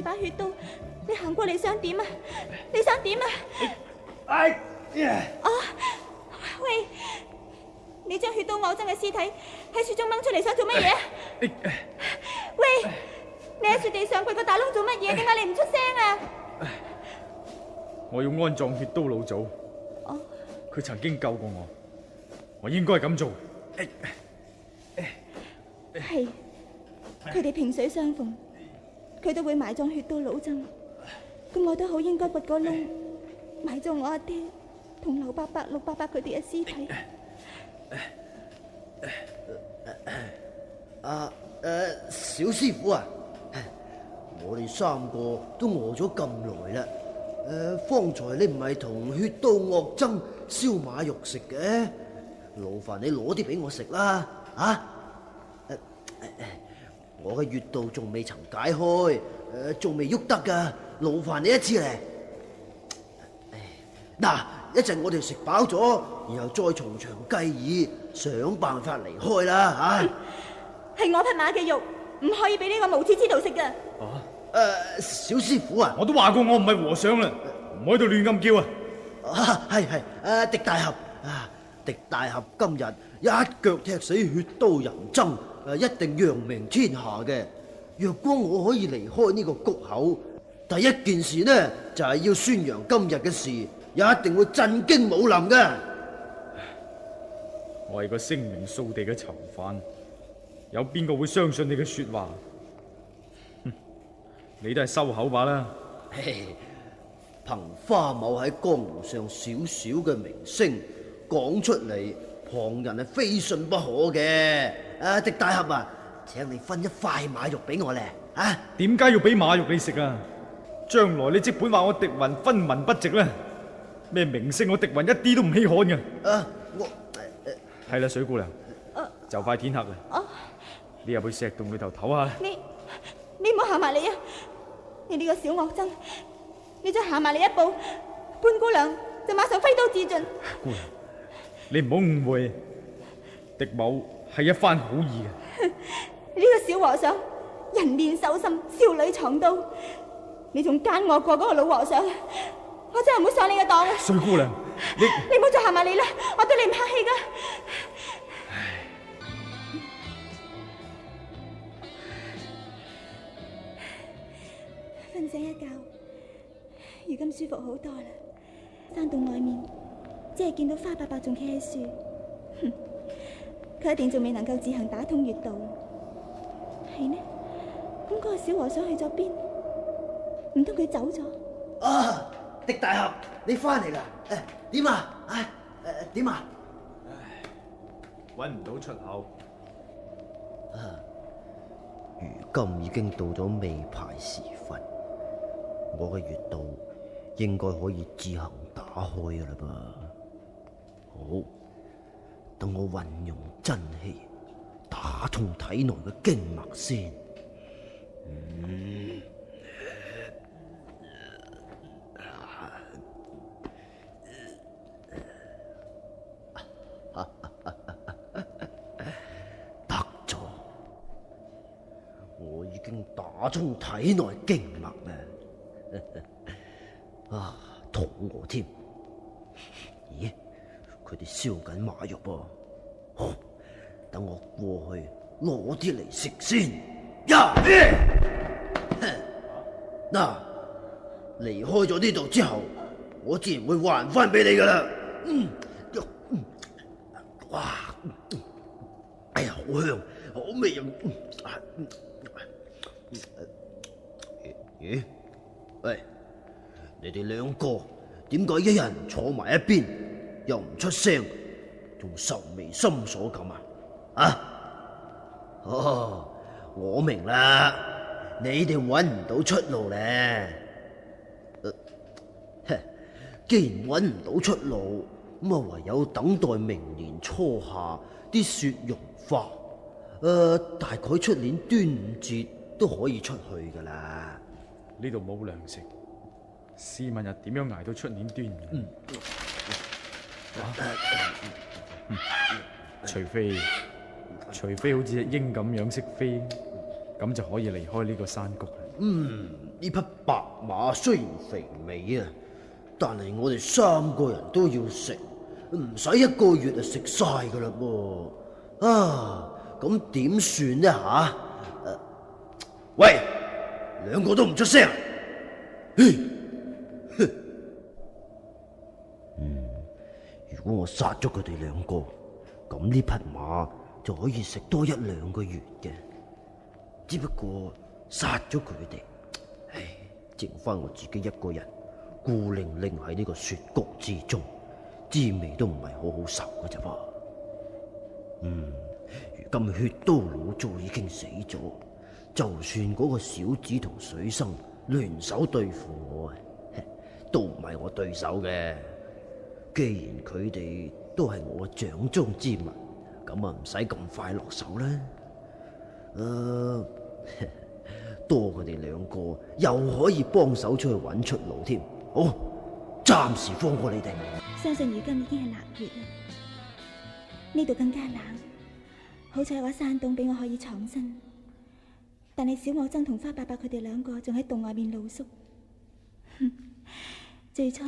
把血刀，你行過嚟想點啊？你想點啊？喂，你將血刀惡憎嘅屍體喺雪中掹出嚟想做乜嘢啊？喂，你喺雪地上掘個大窿做乜嘢？點解你唔出聲啊？我要安葬血刀老祖。佢曾經救過我應該咁做。係，佢哋萍水相逢，佢都會埋葬血刀老僧。咁我都好應該掘個窿埋葬我阿爹同劉伯伯、陸伯伯佢哋嘅屍體。小師傅啊，我哋三個都餓咗咁耐啦。方才你唔係同血刀惡僧燒馬肉食嘅，勞煩你攞啲俾我食啦。我嘅穴道仲未曾解開，仲未喐得噶，勞煩你一次嚟。嗱，一陣我哋食飽咗，然後再從長計議，想辦法離開啦。係我匹馬嘅肉，唔可以俾呢個無恥之徒食噶。小師傅啊，我都話過我唔係和尚啦，唔好喺度亂咁叫啊！係，狄大俠啊，狄大俠今日一腳踢死血刀人僧，一定揚名天下嘅。若果我可以離開呢個谷口，第一件事呢就係要宣揚今日嘅事，一定會震驚武林嘅。我係個聲名掃地嘅囚犯，有邊個會相信你嘅說話？你都係收口吧啦。憑花某喺江湖上少少嘅名聲講出嚟，旁人係非信不可嘅。狄大俠啊，請你分一塊馬肉俾我咧。點解要俾馬肉你食啊？將來你即本話我狄雲分文不值啦，咩名聲我狄雲一啲都唔稀罕嘅。係啦，水姑娘，就快天黑啦，你入去石洞裏頭唞下啦。你唔好行埋嚟啊！你呢個小惡僧，你再行埋嚟一步，潘姑娘就馬上揮刀自盡。姑娘，你唔好誤會，狄某係一番好意嘅。呢個小和尚人面獸心，少女藏刀，你仲奸我過嗰個老和尚，我真係唔會上你嘅當啊！水姑娘，你唔好再行埋嚟啦，我對你唔客氣噶。瞓醒一覺，如今舒服好多啦。山洞外面只係見到花伯伯仲企喺樹，佢一定仲未能夠自行打通穴道。係呢？咁嗰個小和尚去咗邊？唔通佢走咗？狄大俠，你翻嚟啦？點啊？點啊？搵唔到出口。如今已經到咗未牌時分，我嘅穴道應該可以自行打開噶啦噃。好，等我運用真氣打通體內嘅經脈先。得咗，我已經打通體內經脈啦。肚餓添。咦，佢哋燒緊馬肉噃。好，等我過去攞啲嚟食先。嗱，離開咗呢度之後，我自然會還翻俾你噶啦。哇，哎呀，好香，好味啊！咦，喂，你哋兩個點解一人坐埋一邊，又唔出聲，仲愁眉深鎖咁啊？我明啦，你哋搵唔到出路咧。既然搵唔到出路，咁啊唯有等待明年初夏啲雪融化。大概出年端午節都可以出去噶啦。呢度冇糧食，試問日點樣捱到出年端午？除非好似隻鷹咁樣識飛，咁就可以離開呢個山谷啦。呢匹白馬雖然肥美啊，但係我哋3個人都要食，唔使1個月就食晒噶啦噃。啊，咁點算呢吓？喂，2個都唔出聲。如果我殺咗佢哋2個，咁呢匹馬就可以食多1-2個月嘅。只不過殺咗佢哋，剩翻我自己1個人孤零零喺呢個雪谷之中，滋味都唔係好好受嘅啫噃。如今血刀老祖已經死咗，就算嗰個小子同水生聯手對付我，都唔係我對手嘅。既然佢哋都係我掌中之物，咁啊唔使咁快落手啦。多佢哋2個又可以幫手出去揾出路添。好，暫時放過你哋。相信如今已經係臘月啦，呢度更加冷。好彩有個山洞俾我可以藏身，但係小我僧同花伯伯佢哋2個仲喺洞外面露宿。最初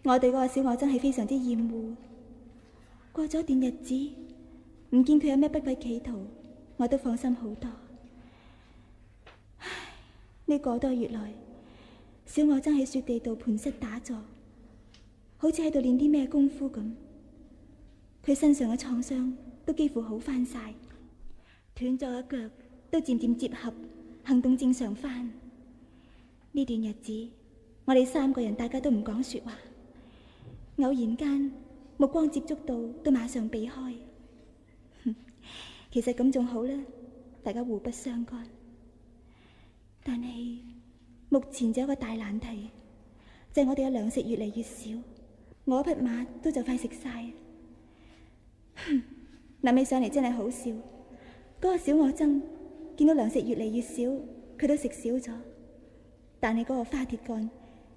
我對嗰個小我僧係非常之厭惡，過咗段日子，唔見佢有咩不軌企圖，我都放心好多。呢個多月來，小我僧喺雪地度盤膝打坐，好似喺度練啲咩功夫咁。佢身上嘅創傷都幾乎好翻晒，斷咗嘅腳都漸漸接合，行動正常翻。呢段日子，我哋3個人大家都唔講說話，偶然間目光接觸到都馬上避開。其實咁仲好啦，大家互不相干。但係目前就有一個大難題，就係我哋嘅糧食越嚟越少，我匹馬都就快食晒。諗起上嚟真係好笑，嗰個小我僧見到糧食越嚟越少，佢都食少咗，但係嗰個花鐵幹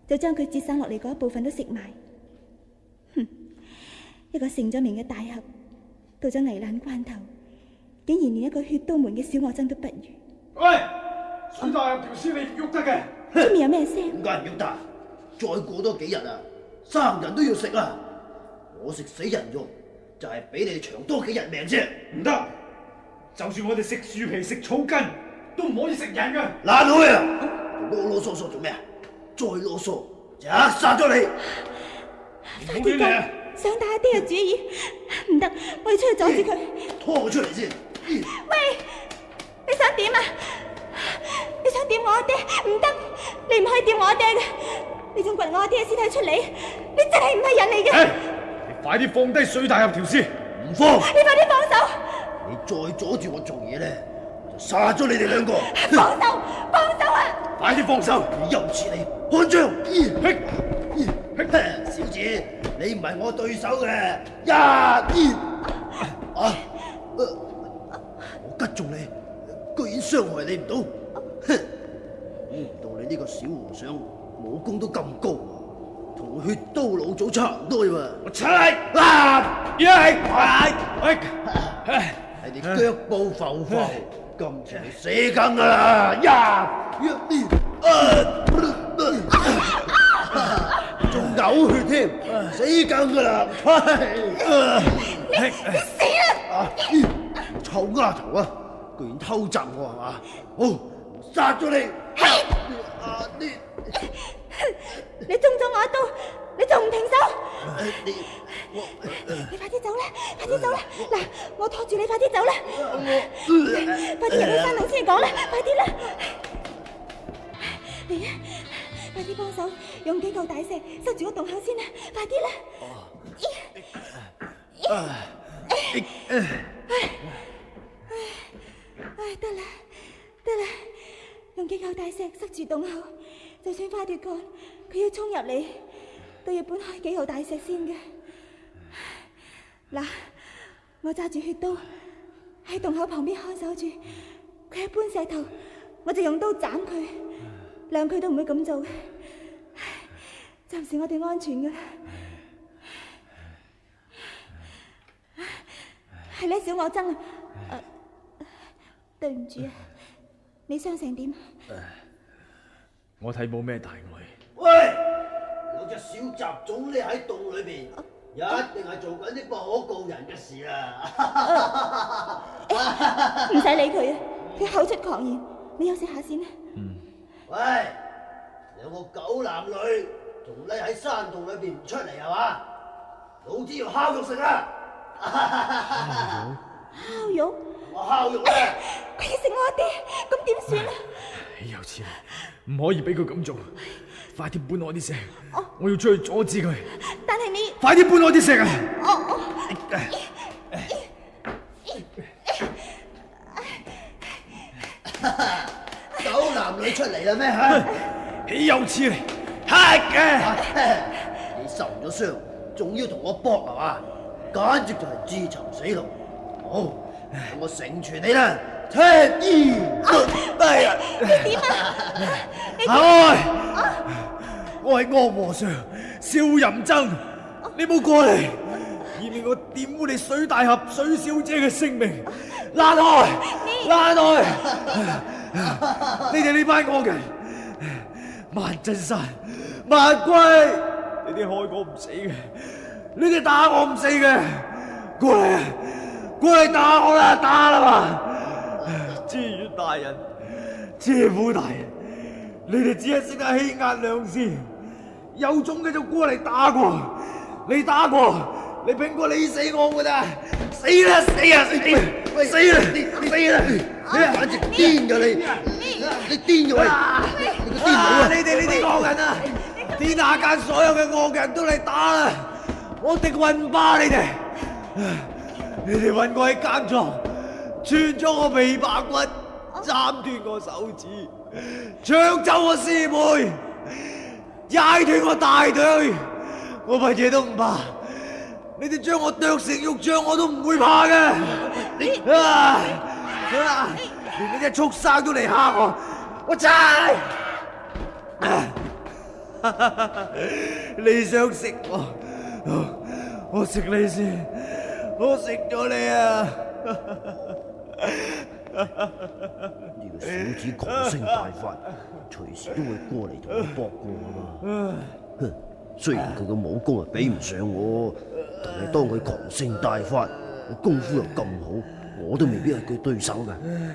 就將佢節省落嚟嗰一部分都食埋。一個成咗名嘅大俠，到咗危難關頭，竟然連一個血刀門嘅小我僧都不如。喂，水大俠條屍你唔喐得嘅。出面有咩聲？點解唔喐得？再過多幾日啊，3人都要食啊！我食死人肉就係俾你哋長多幾日命啫。唔得，就算我哋食樹皮食草根，都唔可以食人㗎。爛開啊！囉囉嗦嗦做咩啊？再囉嗦就殺咗你！花鐵幹想打一啲嘅主意，唔得，我要出去阻止佢。拖我出嚟先。喂，你想點啊？你想掂我阿爹？唔得，你唔可以掂我阿爹嘅，你仲掘我阿爹嘅屍體出嚟，你真係唔係人嚟嘅。你快啲放低水大俠條屍！唔放！你快啲放手！你再阻住我做嘢咧，我就殺咗你哋2個！放手！放手啊！快啲放手！你又似你看張！小子，你唔係我對手嘅。我吉中你，居然傷害你唔到。估唔到你呢個小和尚武功都咁高，同血刀老祖差唔多啫嘛。我出嚟！係你腳步浮浮，今次你死梗噶啦！仲嘔血添，死梗噶啦！你死啦！臭丫頭啊，居然偷襲我係嘛？好，我殺咗你！你中咗我一刀，你仲唔停手？你快啲走啦！快啲走啦！嗱，我拖住你，快啲走啦！快啲入去山洞先講啦！快啲啦！嚟啊！快啲幫手，用幾嚿大石塞住個洞口先啦！快啲啦！得啦，得啦，用幾嚿大石塞住洞口，就算花鐵幹佢要衝入嚟，都要搬開幾嚿大石先嘅。嗱，我揸住血刀喺洞口旁邊看守住，佢一搬石頭，我就用刀斬佢，兩佢都唔會咁做嘅。暫時我哋安全噶啦。係咧，小我僧啊！對唔住啊，你傷成點？我睇冇咩大礙。喂，有隻小雜種匿喺洞裏邊，一定係做緊啲不可告人嘅事啊！唔使理佢啊，佢口出狂言，你休息下先啦。喂，兩個狗男女仲匿喺山洞裏邊唔出嚟係嘛？老子要烤肉食啦！烤肉？我烤肉啦！佢要食我哋，咁點算啊？有錢，唔可以俾佢咁做，快啲搬我啲石，我要出去阻止佢。但係你快啲搬我啲石啊！狗男女出嚟啦咩吓？豈有此理！黑嘅，你受咗傷，仲要同我搏係嘛？簡直就係自尋死路！好，我成全你啦！踢衣！哎呀！你點啊？行開！我係惡和尚邵淫僧，你冇過嚟，以免我玷污你水大俠水小姐嘅性命！躝開！躝開！你哋呢班惡人，萬真山、萬龜，你哋害我唔死嘅，你哋打我唔死嘅，過嚟啊！過嚟打我啦！打啦嘛！知縣大人、知府大人，你哋只係識得欺壓良善，有種嘅就過嚟打過，你打過，你拼過你死我噶咋？死啦！死啊！死啦！死啦！死啦！你簡直癲咗你！你癲咗喂！你個癲佬啊！你哋呢啲惡人啊！天下間所有嘅惡人都嚟打啦！我敵運唔怕你哋，你哋揾我喺監倉，穿咗我琵琶骨，斬斷我手指，搶走我師妹，踩斷我大腿，我乜嘢都唔怕。你哋將我剁成肉醬，我都唔會怕嘅。連呢隻畜生都嚟嚇我，我踩！你想食我？我食你先，我食咗你啊！呢個小子狂性大發，隨時都會過嚟同我搏過嘛。哼！雖然佢嘅武功係比唔上我，但係當佢狂性大發，功夫又咁好，我都未必係佢對手㗎。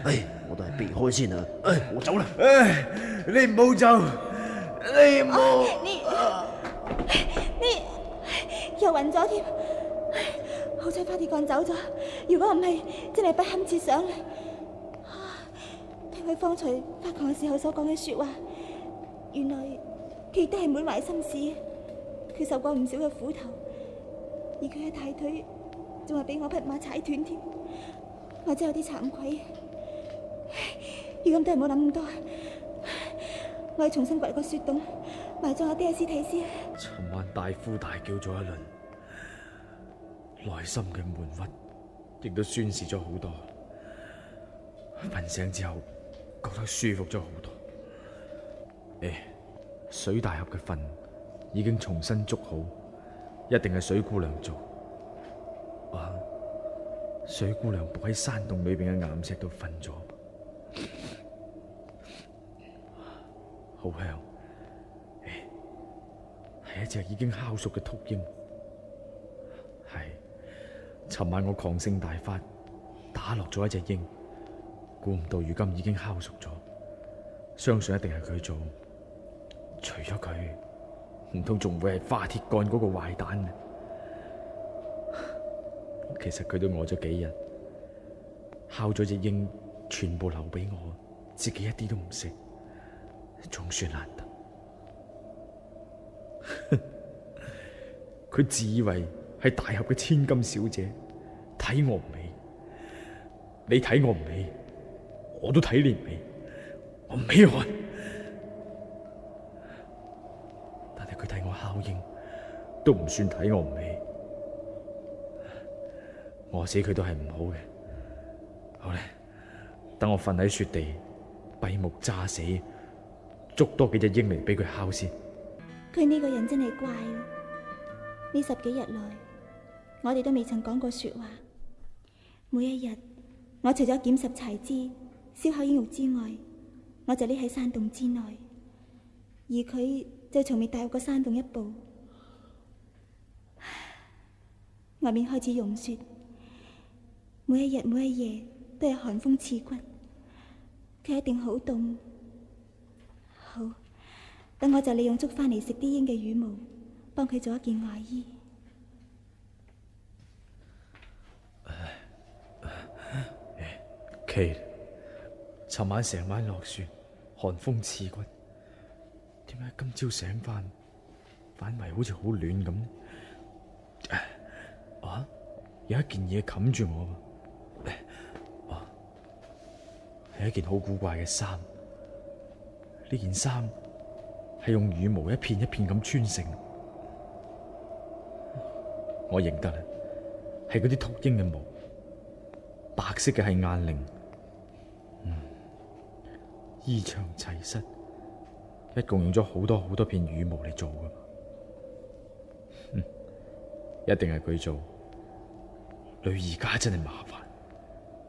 唉，我都係避開先啊！唉，我走啦！唉，你唔好走，你唔好。你又暈咗添，好彩快啲趕走咗，如果唔係，真係不堪設想啦。聽佢方才發狂嘅時候所講嘅說話，原來佢亦都係滿懷心事。佢受過唔少嘅苦頭，而佢嘅大腿仲係俾我匹馬踩斷添，我真係有啲慚愧。如今都係冇諗咁多，我要重新掘個雪洞，埋葬我爹嘅屍體先。尋晚大呼大叫咗一輪，內心嘅悶鬱亦都宣泄咗好多。瞓醒之後，覺得舒服咗好多。水大俠嘅墳已經重新築好，一定係水姑娘做。水姑娘伏喺山洞裏邊嘅岩石度瞓咗，好香。係一隻已經烤熟嘅禿鷹。係，尋晚我狂性大發，打落咗一隻鷹，估唔到如今已經烤熟咗，相信一定係佢做。除咗佢，唔通仲會係花鐵幹嗰個壞蛋啊？其實佢都餓咗幾日，烤咗隻鷹，全部留俾我，自己一啲都唔食，仲算難得。佢自以為係大俠嘅千金小姐，睇我唔起。你睇我唔起，我都睇你唔起，我唔稀罕。但係佢睇我烤鷹，都唔算睇我唔起。餓死佢都係唔好嘅。好咧，等我瞓喺雪地，閉目揸死，捉多幾隻鷹嚟俾佢烤先。佢呢個人真係怪啊！呢10幾日來，我哋都未曾講過說話。每一日，我除咗撿拾柴枝、燒烤鷹肉之外，我就匿喺山洞之內。而佢就從未踏入過山洞一步。外面開始融雪，每一日每一夜都有寒風刺骨，佢一定好凍。好，等我就利用捉翻嚟食啲鷹嘅羽毛，幫佢做一件外衣。Kate， 尋晚成晚落雪，寒風刺骨，點解今朝醒翻，反為好似好暖咁？有一件嘢冚住我喎，係一件好古怪嘅衫。呢件衫係用羽毛一片一片咁穿成，我認得啦，係嗰啲禿鷹嘅毛，白色嘅係雁翎。衣長齊膝，一共用咗好多片羽毛嚟做噶，一定係佢做。女兒家真係麻煩，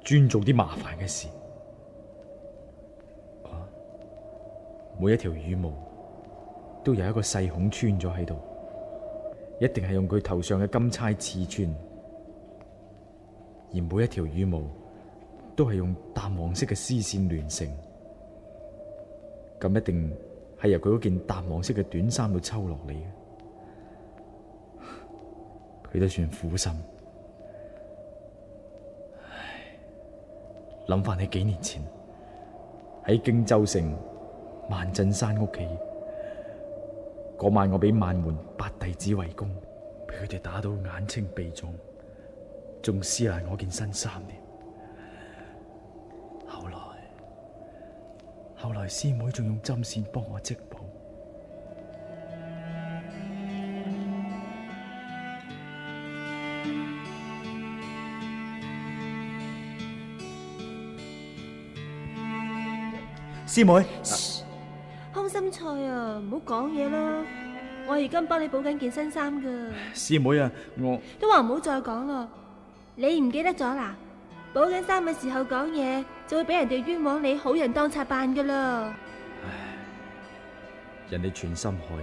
專做啲麻煩嘅事。每一條羽毛都有一個細孔穿咗喺度，一定係用佢頭上嘅金釵刺穿。而每一條羽毛都係用淡黃色嘅絲線聯成，咁一定係由佢嗰件淡黃色嘅短衫度抽落嚟嘅。佢都算苦心。諗翻起幾年前喺荊州城萬鎮山屋企嗰晚，我俾萬門八弟子圍攻，俾佢哋打到眼青鼻腫，仲撕爛我件新衫添。後來師妹仲用針線幫我織補。師妹，空心菜啊，唔好講嘢啦！我而家幫你補緊件新衫噶。師妹啊，我都話唔好再講啦，你唔記得咗啦？補緊衫嘅時候講嘢，就會俾人哋冤枉你好人當賊辦噶啦。人哋全心害我，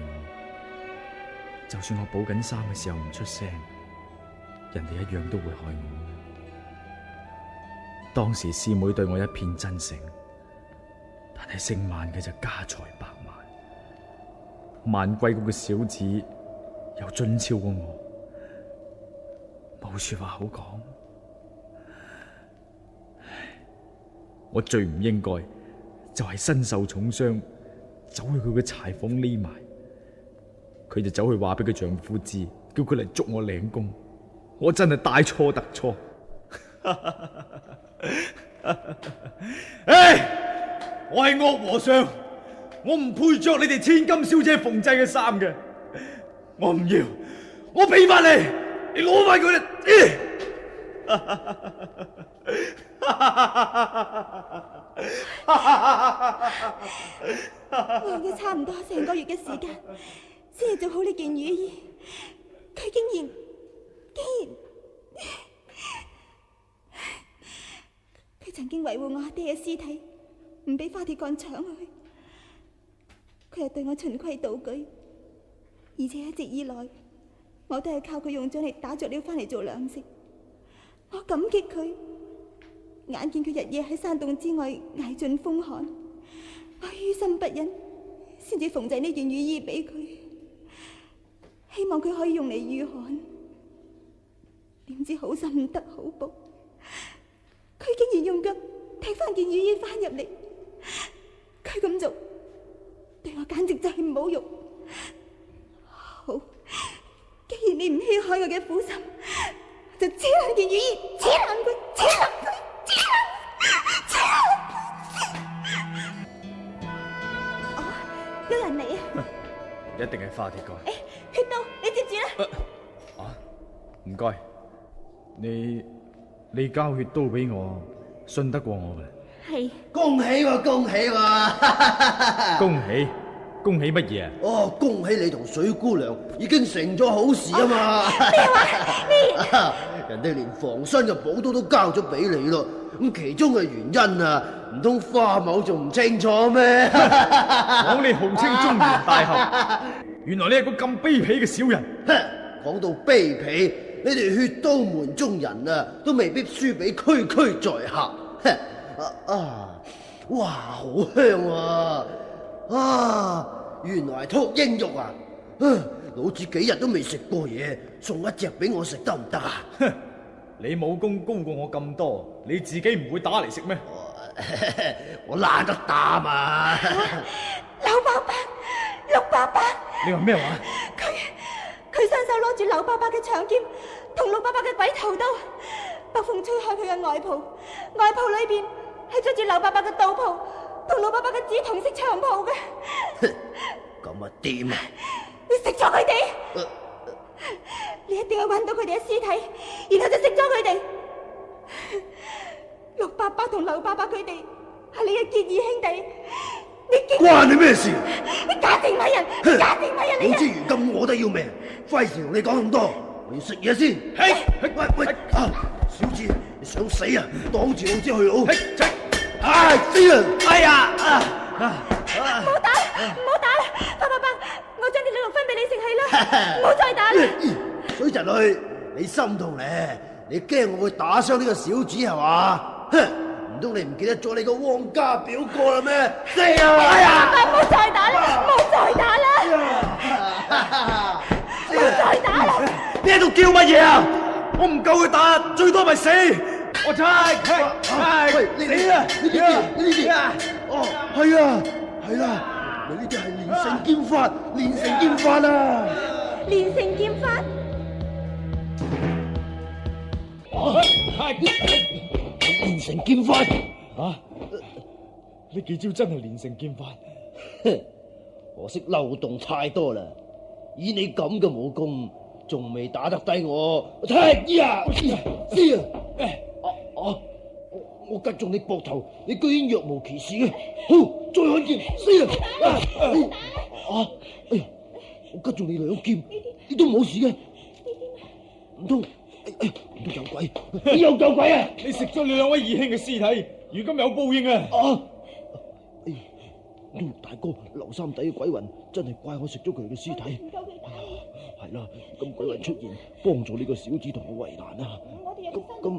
就算我補緊衫嘅時候唔出聲，人哋一樣都會害我。當時師妹對我一片真誠，但係姓萬嘅就家財百萬，萬貴嗰個小子又俊超過我，冇說話好講。我最唔應該就係身受重傷，走去佢嘅柴房匿埋，佢就走去話俾佢丈夫知，叫佢嚟捉我領功。我真係大錯特錯。我係惡和尚，我唔配着你哋千金小姐縫製嘅衫嘅，我唔要，我俾翻你，你攞翻佢啦。我用咗差唔多成個月嘅時間，先至做好呢件雨衣，佢竟然，佢曾經維護我阿爹嘅屍體，唔俾花鐵幹搶去，佢又對我循規蹈矩，而且一直以來，我都係靠佢用獎嚟打雀鳥翻嚟做糧食。我感激佢，眼見佢日夜喺山洞之外捱盡風寒，我於心不忍，先至縫製呢件雨衣俾佢，希望佢可以用嚟御寒。點知好心唔得好報，佢竟然用腳踢翻件雨衣翻入嚟，佢咁做對我簡直就係侮辱。好，既然你唔稀罕我嘅苦心，就扯爛件雨衣，扯爛佢，扯爛佢，扯爛佢！哦，有人嚟啊！一定係花鐵幹。血刀，你接住啦！唔該，你交血刀俾我，信得過我嘅。係。恭喜喎，恭喜喎！恭喜乜嘢啊？哦，恭喜你同水姑娘已經成咗好事啊嘛！人哋連防身嘅寶刀都交咗俾你咯。咁其中嘅原因啊，唔通花某仲唔清楚咩？講你號稱中原大俠，原來你係個咁卑鄙嘅小人。講到卑鄙，你哋血刀門中人啊，都未必輸俾區區在下。哇，好香啊！原來係禿鷹肉啊！老子幾日都未食過嘢，送一隻俾我食得唔得啊？你武功高過我咁多，你自己唔會打嚟食咩？我懶得打嘛。劉伯伯，陸伯伯，你話咩話？佢雙手攞住劉伯伯嘅長劍同陸伯伯嘅鬼頭刀，北風吹開佢嘅外袍，外袍裏邊係着住劉伯伯嘅道袍同陸伯伯嘅紫銅色長袍嘅。咁啊掂啊！你食咗佢哋，你一定要揾到佢哋嘅屍體，然後就食咗佢哋。陸伯伯同劉伯伯佢哋係你嘅結義兄弟，你關你咩事？你假正米人，你假正米人你！早知如今我都要命，費事同你講咁多，我要食嘢先。喂，小子，你想死啊？擋住老子去路！死人！哎呀！唔好打啦，伯伯伯，我將啲女肉分俾你食係啦，唔好再打啦。水侄女，你心痛咧？你驚我會打傷呢個小子係嘛？唔通你唔記得咗你個汪家表哥啦咩？死啊！哎呀！唔好再打啦，唔好再打啦，唔好再打啦！你喺度叫乜嘢啊？我唔夠佢打，最多咪死。我猜，喂，你啊，呢啲哦，係啦，你呢啲係連成劍法，連成劍法啊！連成劍法，連成劍法啊！呢幾招真係連成劍法，可惜漏洞太多啦。以你咁嘅武功，仲未打得低我。我吉中你膊頭，你居然若無其事嘅。好，再看劍，哎呀，我吉中你兩劍，你都冇事嘅。唔通有鬼？你又有鬼啊！你食咗你兩位義兄嘅屍體，如今有報應啊！大哥，劉三弟嘅鬼魂真係怪我食咗佢嘅屍體。係啦，咁鬼魂出現，幫助呢個小子同我為難啊！咁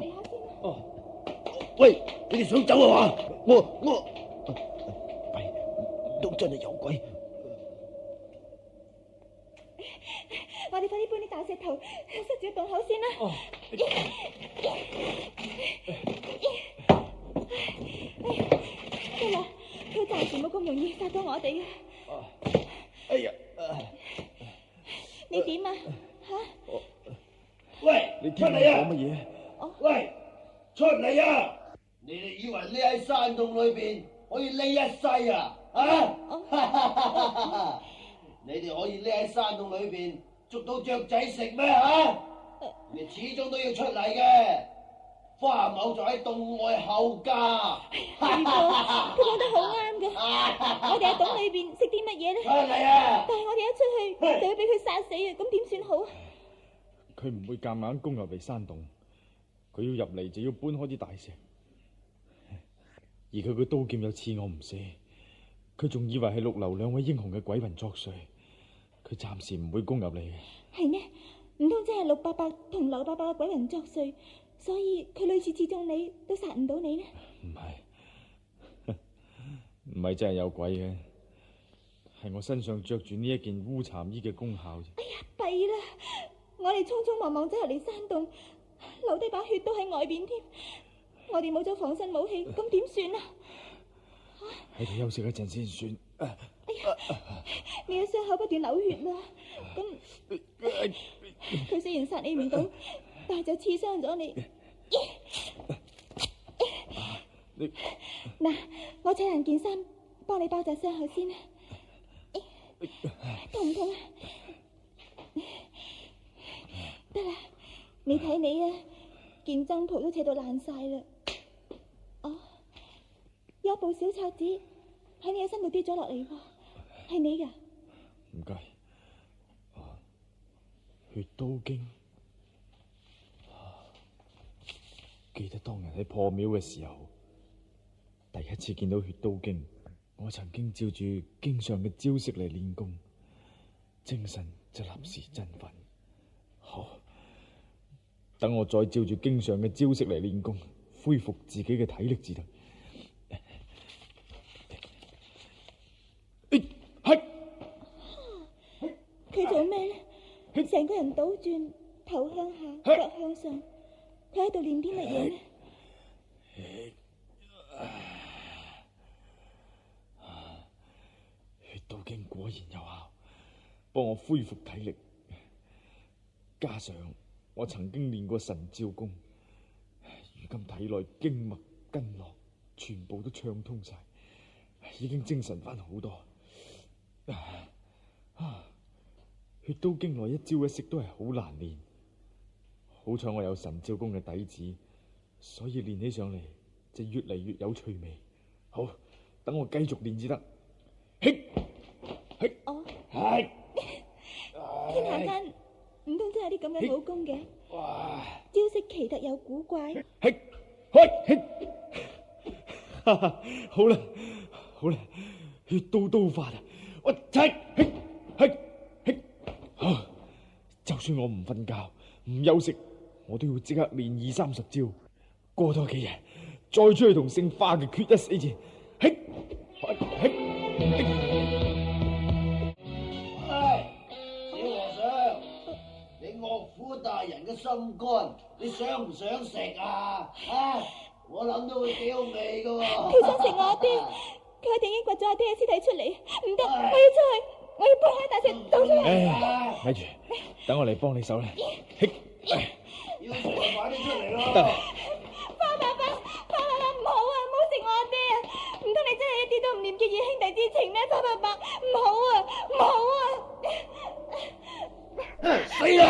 喂，你哋想走啊嘛？我都真係有鬼。我哋快啲搬啲大石頭塞住洞口先啦。得啦，佢暫時冇咁容易殺到我哋嘅。哎呀！你點啊？喂，你聽我講乜嘢？喂，出嚟啊！你哋以為匿喺山洞裏邊可以匿一世啊？你哋可以匿喺山洞裏邊捉到雀仔食咩？你始終都要出嚟嘅。花某就喺洞外候嫁。係佢講得好啱嘅。我哋喺洞裏邊食啲乜嘢咧？出嚟啊！但係我哋一出去就要俾佢殺死啊！咁點算好？佢唔會夾硬攻入嚟山洞，佢要入嚟就要搬開啲大石。而佢個刀劍又刺我唔死，佢仲以為係陸流兩位英雄嘅鬼魂作祟，佢暫時唔會攻入嚟嘅。係咩？唔通真係陸伯伯同劉伯伯嘅鬼魂作祟，所以佢屢次刺中你都殺唔到你呢？唔係真係有鬼嘅，係我身上着住呢一件烏蠶衣嘅功效啫。哎呀，弊啦！我哋匆匆忙忙走入嚟山洞，留低把血都喺外邊添。我哋冇咗防身武器，咁點算啊？喺度休息一陣先算。哎呀，你嘅傷口不斷流血啦，咁佢雖然殺你唔到，但係就刺傷咗你。嗱，我扯爛件衫，幫你包紮傷口先啦。痛唔痛啊？得啦，你睇你啊，件僧袍都扯到爛晒啦。有部小冊子喺你嘅身度跌咗落嚟喎，係你噶？唔該。血刀經，記得當日喺破廟嘅時候，第一次見到血刀經，我曾經照住經上嘅招式嚟練功，精神就立時振奮。好，等我再照住經上嘅招式嚟練功，恢復自己嘅體力至得。佢做咩呢？成個人倒轉，頭向下，腳向上，佢喺度練啲乜嘢呢？血刀經果然有效，幫我恢復體力。加上我曾經練過神照功，如今體內經脈筋絡全部都暢通晒，已經精神翻好多。血刀經內一招一式都係好難練，好彩我有神照功嘅底子，所以練起上嚟就越嚟越有趣味。好，等我繼續練至得。天下間唔通真係啲咁嘅武功嘅？招式奇特又古怪。好啦，血刀刀法啊！我就算我唔瞓覺唔休息，我都要即刻練20-30招。過多幾日再出去同姓花嘅決一死戰。小和尚，你岳父大人嘅心肝，你想唔想食啊？我諗到會幾好味噶。佢想食我阿爹，佢一定已經掘咗阿爹嘅屍體出嚟。唔得，我要出去，我要搬開大石倒出去。咪住，等我嚟幫你手啦。要食就快啲出嚟咯。得。花爸爸，唔好啊，唔好食我阿爹啊！唔通你真係一啲都唔念結義兄弟之情咩？花爸爸，唔好啊，唔好啊！死啦！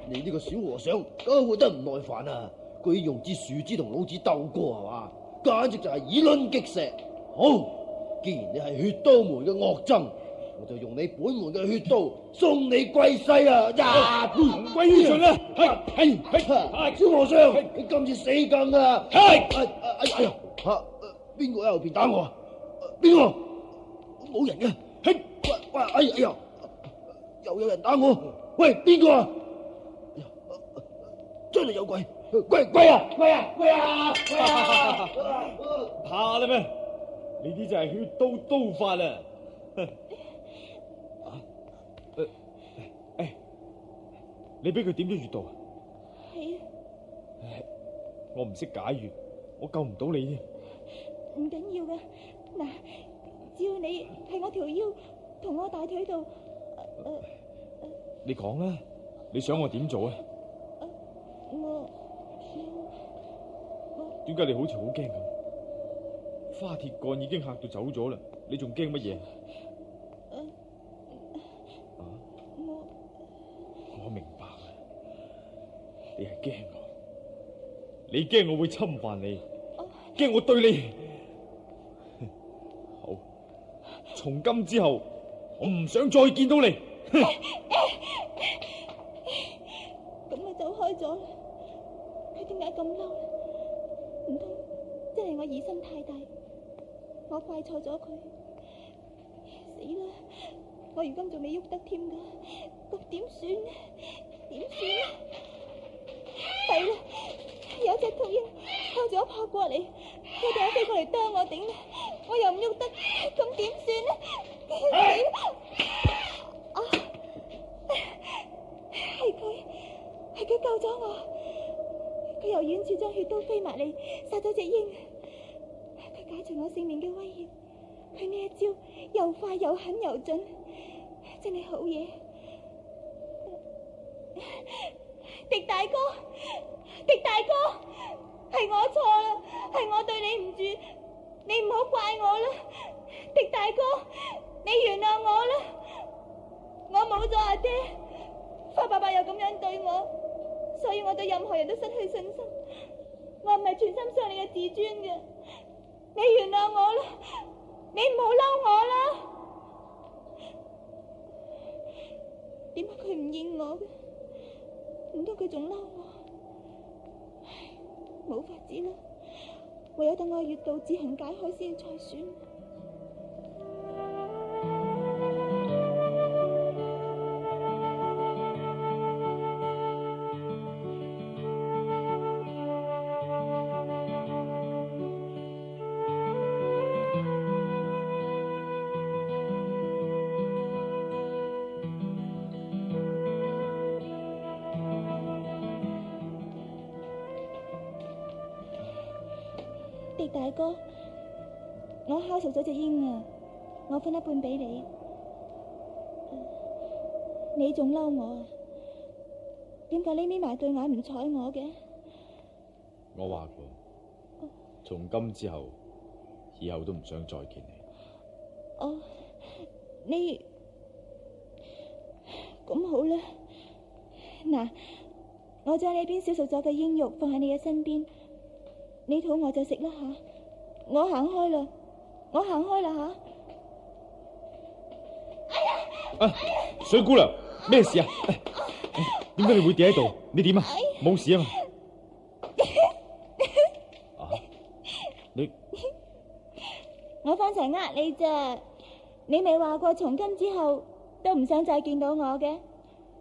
你呢個小和尚，梗活得唔耐煩啊！居然用支樹枝同老子鬥過係嘛？簡直就係以卵擊石。好，既然你係血刀門嘅惡僧，我就用你本門嘅血刀送你歸西啊！歸於盡啦！小和尚，你今次死梗啊！哎呀，邊個喺後邊打我啊？邊個？冇人嘅。喂，哎呀，又有人打我！喂，邊個啊？真係有鬼！鬼啊！怕啦咩？呢啲就係血刀刀法啦！你俾佢點咗穴道啊？係啊。我唔識解穴，我救唔到你添。唔緊要噶，嗱，只要你喺我條腰同我大腿度，你講啦，你想我點做啊？點解你好似好驚咁？花鐵幹已經嚇到走咗啦，你仲驚乜嘢？我明白啦，你係驚我，你驚我會侵犯你，驚我對你好。從今之後，我唔想再見到你。咁咪走開咗啦？佢點解咁嬲？唔通真係我疑心太大，我怪錯咗佢？死啦！我如今仲未喐得添噶，咁點算呢？點算呢？弊啦！有隻禿鷹向住我撲過嚟，佢哋飛過嚟啄我頂，我又唔喐得，咁點算呢？死啦！係佢救咗我，佢由遠處將血刀飛埋嚟，殺咗隻鷹。佢解除我性命嘅威脅，佢呢一招又快又狠又準，真係好嘢。狄大哥，係我錯啦，係我對你唔住，你唔好怪我啦。狄大哥，你原諒我啦，我冇咗阿爹，花伯伯又咁樣對我，所以我對任何人都失去信心。我唔係全心傷你嘅自尊嘅，你原諒我啦，你唔好嬲我啦。點解佢唔應我嘅？唔通佢仲嬲我？冇法子啦，唯有等我穴道自行解開先才算。狄大哥，我烤熟咗隻鷹啊，我分一半俾你。你仲嬲我啊？點解你眯埋對眼唔睬我嘅？我話過，從今之後，以後都唔想再見你。哦，你咁好啦。嗱，我將呢邊燒熟咗嘅鷹肉放喺你嘅身邊。你肚餓就食啦吓，我行開啦，我行開啦吓。啊，水姑娘，咩事啊？點解你會跌喺度？你點啊？冇事啊嘛？啊，你我方才呃你咋？你未話過從今之後都唔想再見到我嘅？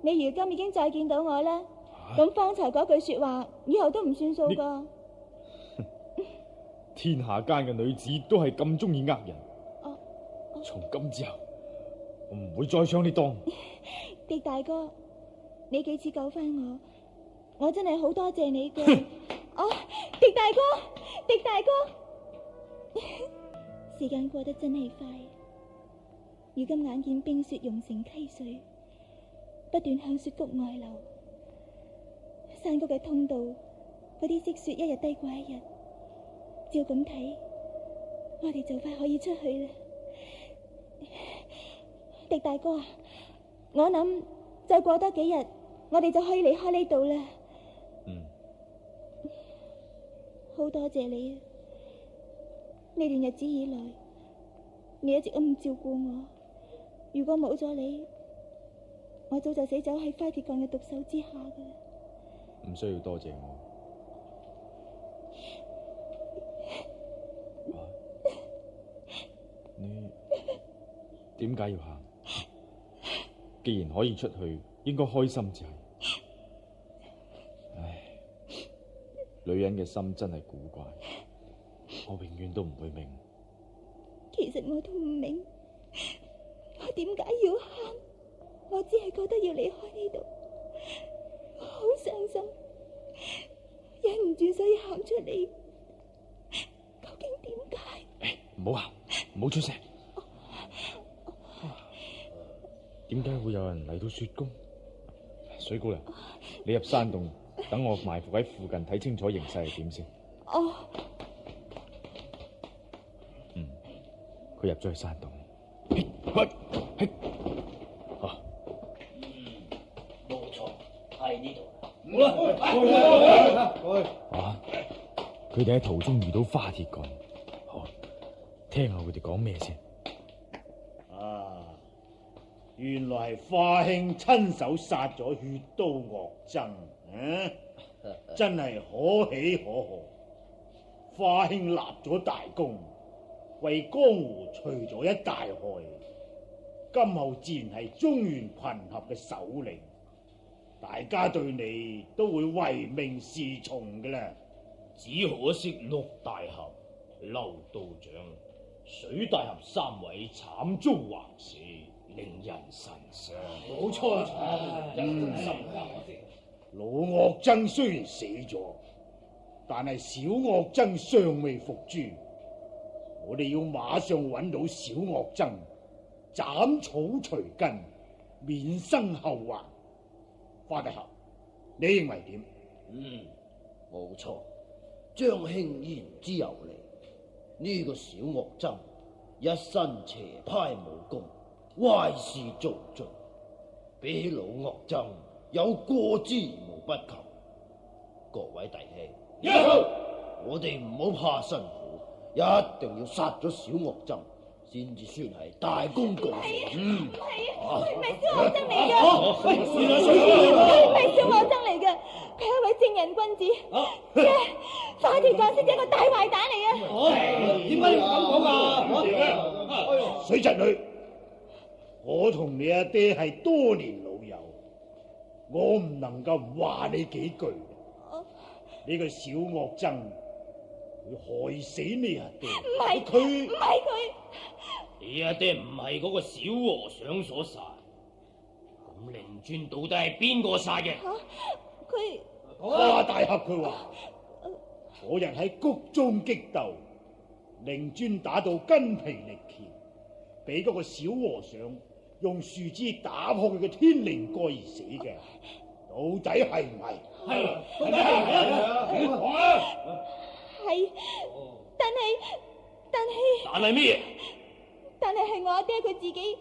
你如今已經再見到我啦，咁方才嗰句說話以後都唔算數噶。天下間嘅女子都係咁中意呃人。從今之後，我唔會再將你當。狄大哥，你幾次救翻我真係好多謝你嘅。哦，狄大哥，狄大哥，時間過得真係快。如今眼見冰雪融成溪水，不斷向雪谷外流，山谷嘅通道，嗰啲積雪一日低過一日。照咁睇，我哋就快可以出去啦。狄大哥啊，我諗再過多幾日，我哋就可以離開呢度啦。好多謝你啊！呢段日子以來，你一直咁照顧我。如果冇咗你，我早就死走喺花鐵鋼嘅毒手之下噶啦。唔需要多謝我。你點解要喊？既然可以出去，應該開心至係。唉，女人嘅心真係古怪，我永遠都唔會明。其實我都唔明，我點解要喊？我只係覺得要離開呢度，好傷心，忍唔住所以喊出嚟。究竟點解？唔好喊，唔好出聲。點解會有人嚟到雪宮？水姑娘，你入山洞，等我埋伏喺附近睇清楚形勢係點先。哦。佢入咗去山洞。冇錯，喺呢度。啊！佢哋喺途中遇到花鐵鋼。好，聽下佢哋講咩先。原來係花兄親手殺咗血刀岳僧，真係可喜可賀。花兄立咗大功，為江湖除咗一大害，今後自然係中原群俠嘅首領，大家對你都會唯命是從嘅啦。只可惜陸大俠、劉道長、水大俠三位慘遭橫死，令人神傷。冇錯，老岳僧雖然死咗，但係小岳僧尚未伏誅。我哋要馬上揾到小岳僧，斬草除根，免生後患。花大俠，你認為點？冇錯，張兄言之有理。呢個小岳僧一身邪派武功，壞事做盡，比起老岳僧有過之而無不及。各位弟兄，我哋唔好怕辛苦，一定要殺咗小岳僧，先至算係大功告成。唔係小岳僧嚟嘅，唔係小岳僧嚟嘅，佢係一位正人君子，花鐵壯士係個大壞蛋嚟嘅。點解你咁講啊？水侄女，我同你阿爹係多年老友，我唔能夠唔話你幾句。呢個小惡僧會害死你阿爹。唔係佢，唔係佢。你阿爹唔係嗰個小和尚所殺，咁靈尊到底係邊個殺嘅？佢花大俠佢話，嗰日喺谷中激鬥，靈尊打到筋疲力竭，俾嗰個小和尚用樹枝打破佢嘅天靈蓋而死嘅，到底係唔係？係，講啊！係，但係咩嘢？但係我阿爹佢自己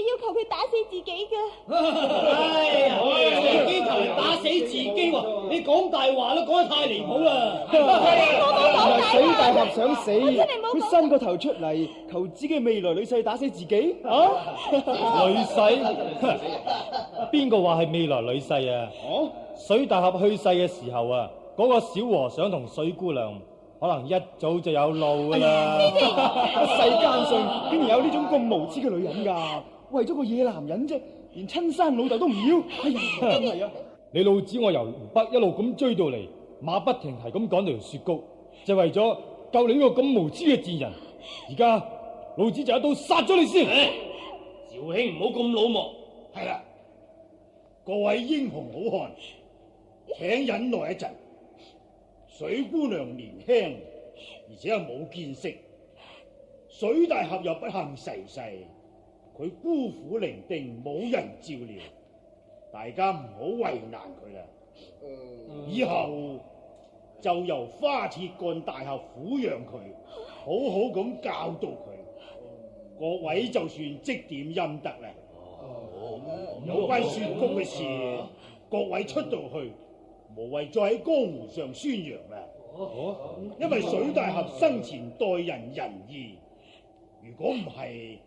要求佢打死自己㗎。哎呀，自己求人打死自己喎！你講大話都講得太離譜啦！我冇講大話。水大俠想死，我真係冇講佢伸個頭出嚟求自己未來女婿打死自己啊！女婿？邊個話係未來女婿啊？水大俠去世嘅時候啊，嗰個小和尚同水姑娘可能一早就有路噶啦。世間上竟然有呢種咁無恥嘅女人㗎，為咗個野男人啫，連親生老豆都唔要。哎呀，真係啊！你老子我由湖北一路咁追到嚟，馬不停蹄咁趕到條雪谷，就為咗救你呢個咁無恥嘅賤人。而家老子就一刀殺咗你先。趙兄唔好咁老莫。係啦，各位英雄好漢，請忍耐一陣。水姑娘年輕，而且又冇見識，水大俠又不幸逝世，佢孤苦伶仃，冇人照料，大家唔好為難佢啦。以後就由花鐵幹大俠撫養佢，好好咁教導佢。各位就算積點陰德啦。有關雪谷嘅事，各位出到去，無謂再喺江湖上宣揚啦。因為水大俠生前待人仁義，如果唔係，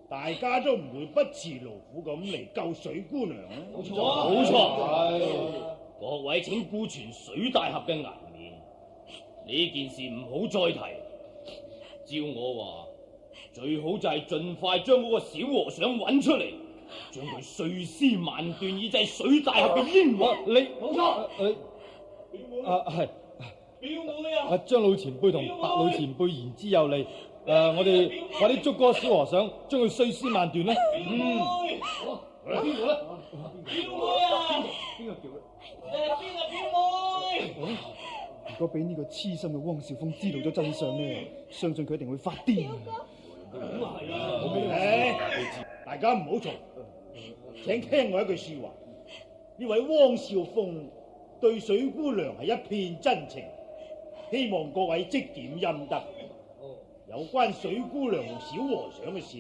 大家都唔會不辭勞苦咁嚟救水姑娘啊！冇錯，冇錯。各位請顧全水大俠嘅顏面，呢件事唔好再提。照我話，最好就係盡快將嗰個小和尚揾出嚟，將佢碎屍萬段，以祭水大俠嘅英魂。你冇錯。係。表妹啊！張老前輩同白老前輩言之有理。我哋快啲捉嗰個小和尚，將佢碎屍萬段啦。表妹，邊個咧？表妹啊！邊個叫咧？邊個表妹？如果俾呢個痴心嘅汪兆峰知道咗真相呢，相信佢一定會發癲。咁啊係啊！大家唔好嘈，請聽我一句說話。呢位汪兆峰對水姑娘係一片真情，希望各位積點陰德。有關水姑娘同小和尚嘅事，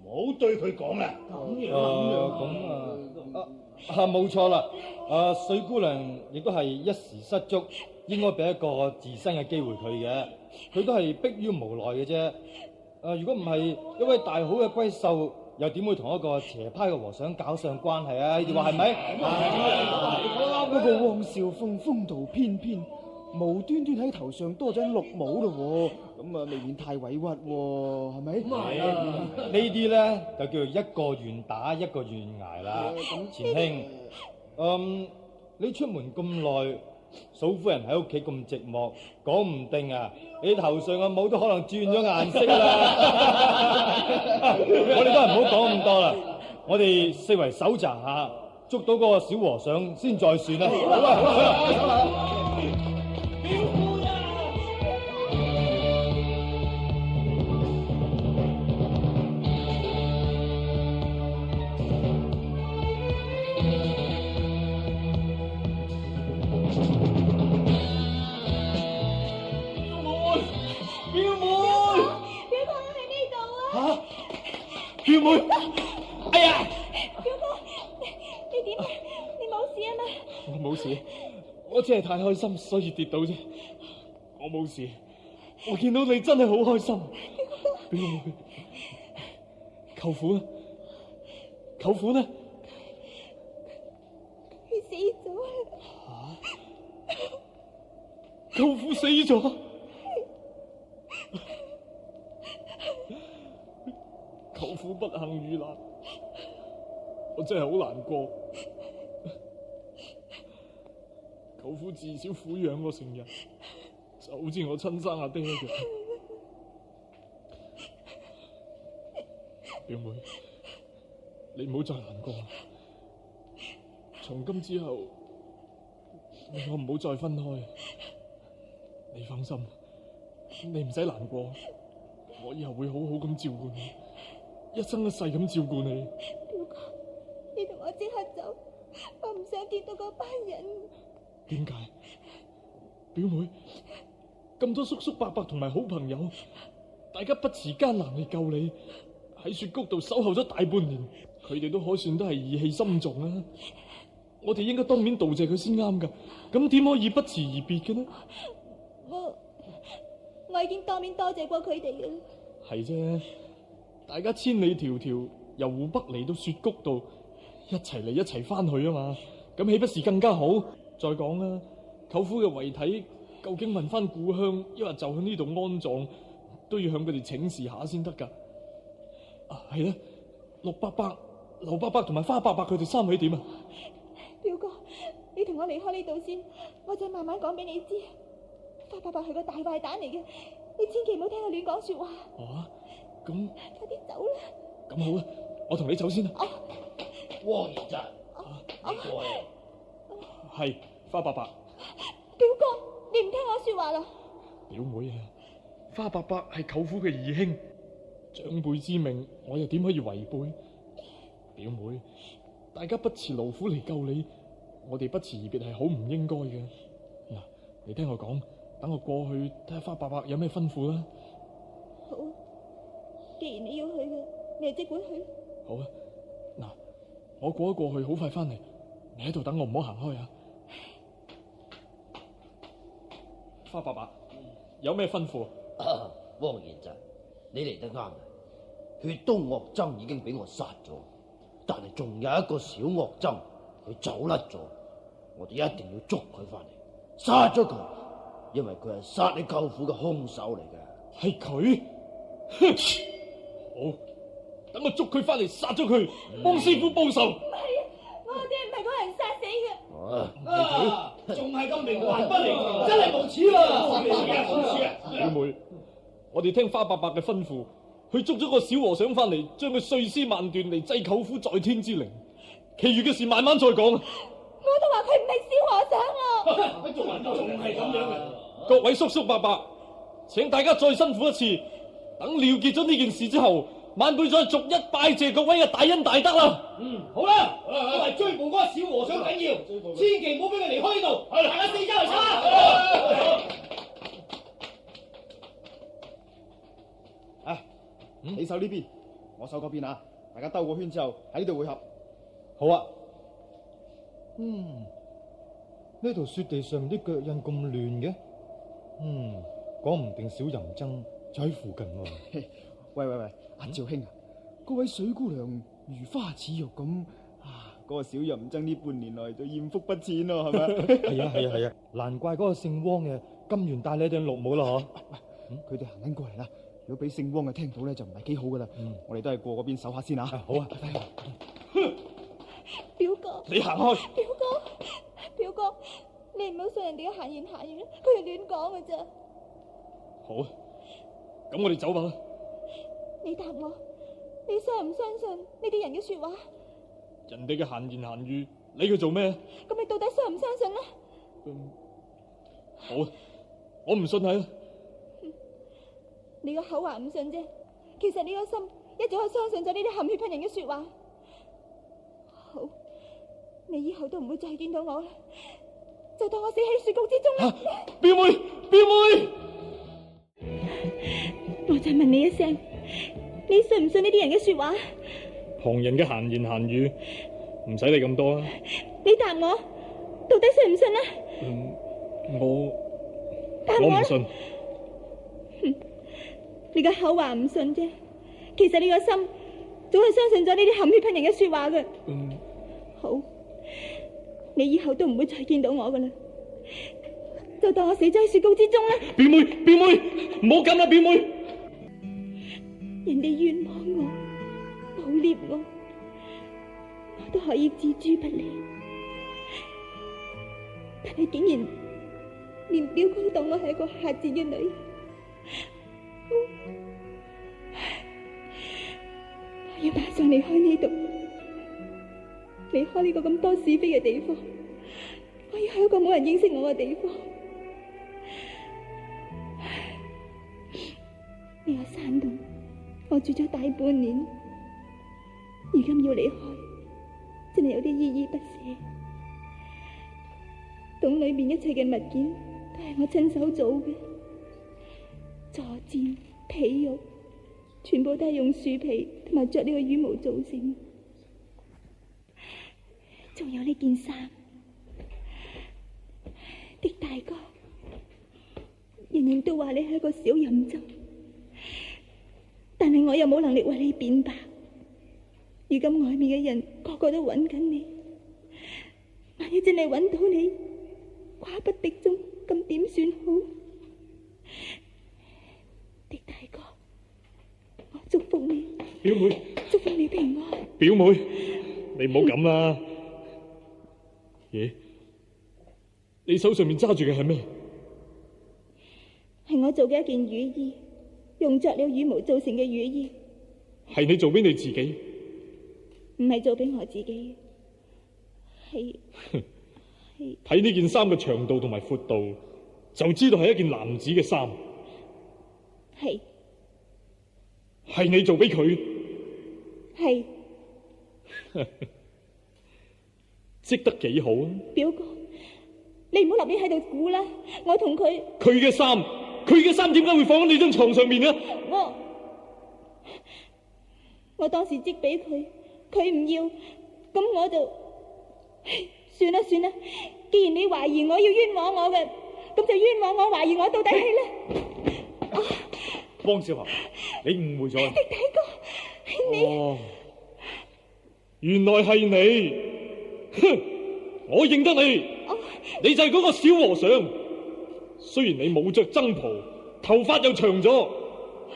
唔好對佢講啦。冇錯啦。水姑娘亦都係一時失足，應該俾一個自身嘅機會佢嘅。佢都係迫於無奈嘅啫。如果唔係一位大好嘅閨秀，又點會同一個邪派嘅和尚搞上關係啊？你話係咪？不過汪兆峰風度翩翩，無端端喺頭上多咗綠帽咯，咁啊未免太委屈喎，係咪？呢啲咧就叫做一個願打一個願挨啦。錢兄，你出門咁耐，嫂夫人喺屋企咁寂寞，講唔定啊，你頭上嘅帽都可能轉咗顏色啦。我哋都係唔好講咁多啦，我哋四圍搜查下，捉到嗰個小和尚先再算啦。好啦。表妹，哎呀！表哥，你點啊？你冇事啊嘛？我冇事，我只係太開心，所以跌倒啫。我冇事，我見到你真係好開心。表妹，舅父呢？舅父呢？佢死咗啦！舅父死咗，舅父不幸遇難，我真係好難過。舅父至少撫養我成人，就好似我親生阿爹一樣。表妹，你唔好再難過啦。從今之後，我唔好再分開。你放心，你唔使難過，我以後會好好咁照顧你，一生一世咁照顧你。表哥，你同我即刻走，我唔想見到嗰班人。點解？表妹，咁多叔叔伯伯同埋好朋友，大家不辭艱難嚟救你，喺雪谷度守候咗大半年，佢哋都可算都係義氣心重啊！我哋應該當面道謝佢先啱噶，咁點可以不辭而別嘅呢？我已經當面多謝過佢哋嘅啦。係啫，大家千里迢迢由湖北嚟到雪谷度，一齊嚟一齊翻去啊嘛，咁豈不是更加好？再講啦，舅父嘅遺體究竟運翻故鄉，抑或就喺呢度安葬，都要向佢哋請示下先得噶。啊，係啦，陸伯伯、劉伯伯同埋花伯伯佢哋三位點啊？表哥，你同我離開呢度先，我再慢慢講俾你知。花伯伯係個大壞蛋嚟嘅，你千祈唔好聽佢亂講說話。哦，咁快啲走啦！咁好啦，我同你走先啦。汪賢澤，你過嚟。係花伯伯。表哥，你唔聽我說話啦。表妹啊，花伯伯係舅父嘅義兄，長輩之命，我又點可以違背？表妹，大家不辭勞苦嚟救你，我哋不辭而別係好唔應該嘅。嗱，你聽我講，等我過去睇下花伯伯有咩吩咐啦。好，既然你要去嘅，你就即管去。好啊，嗱，我過一過去，好快翻嚟，你喺度等我，唔好行開啊。花伯伯，有咩吩咐？汪賢澤，你嚟得啱啊！血刀惡僧已經俾我殺咗，但係仲有一個小惡僧，佢走甩咗，我哋一定要捉佢翻嚟，殺咗佢，因為佢係殺你舅父嘅兇手嚟嘅。係佢？哼！好，等我捉佢翻嚟，殺咗佢，幫師傅報仇。唔係啊，我哋唔係嗰人殺死嘅。仲係咁冥頑不靈，真係無恥啊！表妹，我哋聽花伯伯嘅吩咐，去捉咗個小和尚翻嚟，將佢碎屍萬段嚟祭舅父在天之靈。其餘嘅事慢慢再講。我都話佢唔係小和尚啊！仲係咁樣啊！各位叔叔伯伯，請大家再辛苦一次，等了結咗呢件事之後，晚輩再逐一拜謝各位嘅大恩大德啦。好啦，都係追捕嗰個小和尚緊要，千祈唔好俾佢離開呢度，大家四周嚟查。你守呢邊，我守嗰邊啊！大家兜個圈之後喺呢度會合。好啊。呢度雪地上啲腳印咁亂嘅，講唔定小淫僧就喺附近喎。喂，阿趙兄啊，嗰位水姑娘如花似玉咁啊，嗰個小淫僧呢半年來就艷福不淺咯，係咪？係啊，難怪嗰個姓汪嘅咁願戴你頂綠帽啦嗬。佢哋行緊過嚟啦，如果俾姓汪嘅聽到咧，就唔係幾好噶啦。我哋都係過嗰邊守下先啊。好啊。表哥，你行開。表哥，你唔好信人哋嘅閒言閒語，佢哋亂講嘅啫。好啊，咁我哋走吧。你答我，你相唔相信呢啲人嘅說話？人哋嘅閒言閒語，理佢做咩？咁你到底相唔相信呢？好啊，我唔信係啦。你個口話唔信啫，其實你個心一早就相信咗呢啲含血噴人嘅說話。好，你以後都唔會再見到我啦，就當我死喺雪谷之中啦。表妹，我再問你一聲，你信唔信呢啲人嘅說話？旁人嘅閒言閒語，唔使理咁多啊。你答我，到底信唔信啊？我唔信。你個口話唔信啫，其實你個心早係相信咗呢啲含血噴人嘅說話嘅。好，你以後都唔會再見到我噶啦。就當我死咗喺雪糕之中啦。表妹，表妹，唔好咁啦，表妹。人哋冤枉我，捕獵我，我都可以置諸不理。但係竟然連表哥當我係一個下賤嘅女人，我要馬上離開呢度，離開呢個咁多是非嘅地方。我要去一個冇人認識我嘅地方。呢個山洞我住咗大半年，而今要離開，真係有啲依依不捨。洞裏面一切嘅物件都係我親手做嘅，坐墊、被褥，全部都係用樹皮同埋着呢個羽毛做成。仲有呢件衫，狄大哥，人人都話你係一個小淫僧，但係我又冇能力為你辯白。如今外面嘅人個個都揾緊你，萬一真係揾到你，寡不敵眾，咁點算好？狄大哥，我祝福你，表妹，祝福你平安。表妹，你唔好咁啦。咦？你手上面揸住嘅係咩？係我做嘅一件雨衣，用着了羽毛做成嘅雨衣。係你做俾你自己？唔係做俾我自己，係睇呢件衫嘅長度同埋闊度，就知道係一件男子嘅衫。係你做俾佢？係織得幾好啊！表哥，你唔好立亂喺度估啦，我同佢嘅衫點解會放喺你張床上面啊？我當時織俾佢，佢唔要，咁我就算啦。既然你懷疑我要冤枉我嘅，咁就冤枉我懷疑我到底係咧。汪少俠，你誤會咗啦。狄大哥，係你。哦，原來係你。哼，我認得你。你就係嗰個小和尚。雖然你冇着僧袍，頭髮又長咗，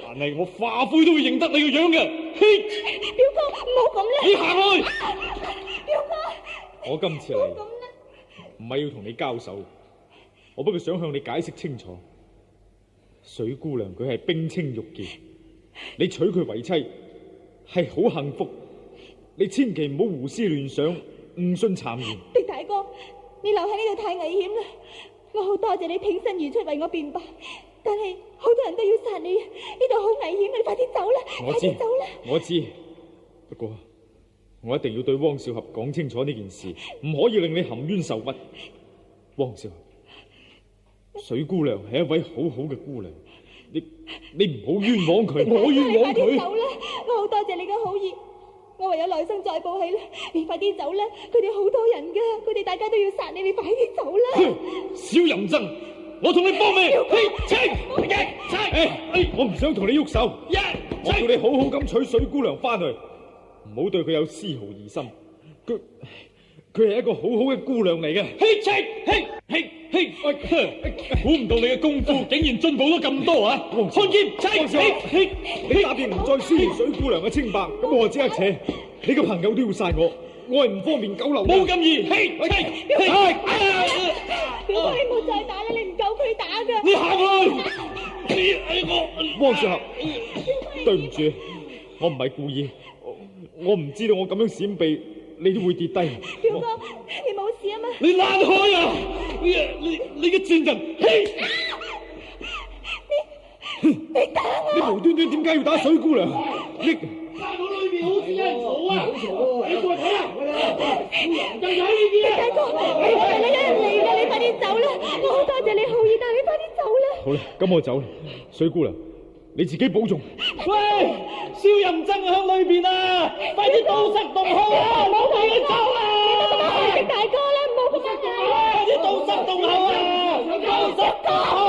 但係我化灰都會認得你個樣嘅。嘿，表哥，唔好咁啦。你行開。表哥，我今次嚟唔係要同你交手，我不過想向你解釋清楚。水姑娘佢係冰清玉潔，你娶佢為妻係好幸福，你千祈唔好胡思亂想，誤信讒言。狄大哥，你留喺呢度太危險啦！我好多謝你挺身而出為我辯白，但係好多人都要殺你，呢度好危險，你快啲走啦！快啲走啦！我知，不過我一定要對汪少俠講清楚呢件事，唔可以令你含冤受屈。汪少俠，水姑娘係一位好好嘅姑娘，你唔好冤枉佢。我冤枉佢。你快啲走啦！我好多謝你嘅好意，我唯有來生再報喜啦！你快啲走啦！佢哋好多人噶，佢哋大家都要殺你，你快啲走啦！小淫僧，我同你幫咩？我唔想同你喐手，我叫你好好咁娶水姑娘翻去，唔好對佢有絲毫疑心。佢係一個好好嘅姑娘嚟嘅。估唔到你嘅功夫竟然進步咗咁多啊！看劍，你答應唔再騷擾水姑娘嘅清白，咁我即刻扯。你個朋友都要殺我係唔方便久留。冇咁易。表哥，你唔好再打啦，你唔夠佢打噶。你行去。汪少俠，對唔住，我唔係故意，我唔知道我咁樣閃避你都會跌低。表哥，你冇事啊嘛？你爛開啊！你嘅賤人！你打我！你無端端點解要打水姑娘？山洞裏面好似有人嘈啊！你過嚟睇啦！又有呢啲啊！大哥，係你有人嚟㗎，你快啲走啦！我好多謝你好意，但係你快啲走啦！好啦，咁我走啦。水姑娘，你自己保重。喂，燒淫僧喺裏邊啊！快啲堵塞洞口啊！冇俾佢走啊！狄大哥啦，唔好咁啊！快啲堵塞洞口啊！堵塞洞口啊！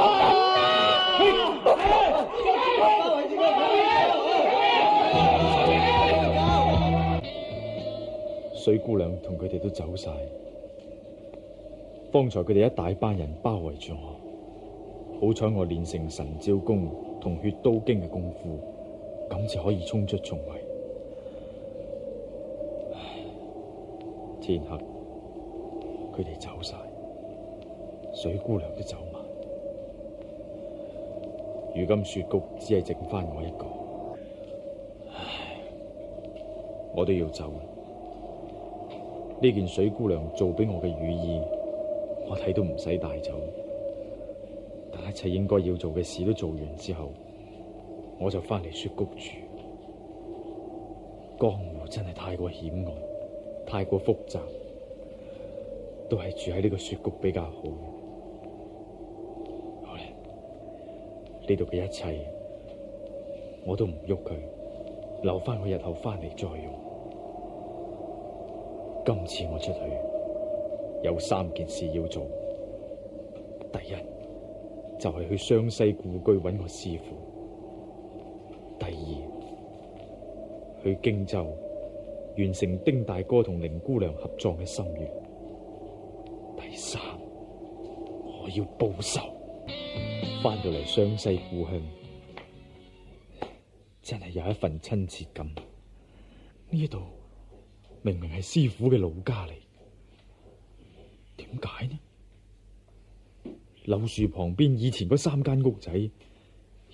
水姑娘同佢哋都走晒，方才佢哋一大班人包圍住我。好彩我練成神照功同血刀經嘅功夫，咁就可以衝出重圍。天黑，佢哋走晒，水姑娘都走埋，如今雪谷只係剩翻我一個。唉，我都要走啦。呢件水姑娘做俾我嘅雨衣，我睇都唔使帶走。但一切應該要做嘅事都做完之後，我就翻嚟雪谷住。江湖真係太過險惡，太過複雜，都係住喺呢個雪谷比較好。好啦，呢度嘅一切我都唔喐佢，留翻我日後翻嚟再用。今次我出去有3件事要做。第一就係去湘西故居揾我師父。第二，去荊州完成丁大哥同凌姑娘合葬嘅心願。第三，我要報仇，翻到嚟湘西故鄉，真係有一份親切感。呢度明明係師父嘅老家嚟，點解呢？柳樹旁邊以前嗰3間屋仔，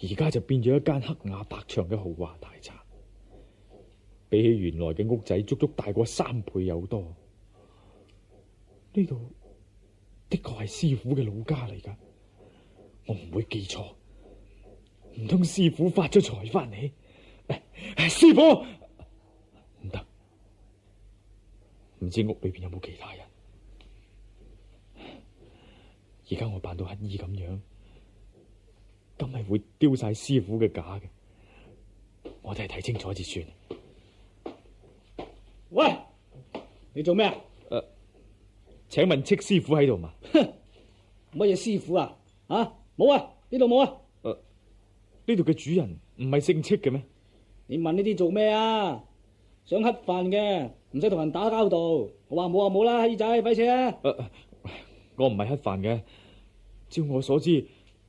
而家就變咗一間黑瓦白牆嘅豪華大宅，比起原來嘅屋仔足足大過3倍有多。呢度的確係師父嘅老家嚟噶，我唔會記錯。唔通師父發咗財翻嚟？師父，唔得，唔知屋裏邊有冇其他人。而家我扮到乞衣咁樣，咁係會丟晒師父嘅架嘅。我都係睇清楚至算。喂，你做咩啊？請問戚師傅喺度嘛？哼，乜嘢師傅啊？啊，冇啊，呢度冇啊。呢度嘅主人唔係姓戚嘅咩？你問呢啲做咩啊？想乞飯嘅，唔使同人打交道。我話冇啊冇啦，乞兒仔，費事啊！我唔係乞飯嘅。照我所知，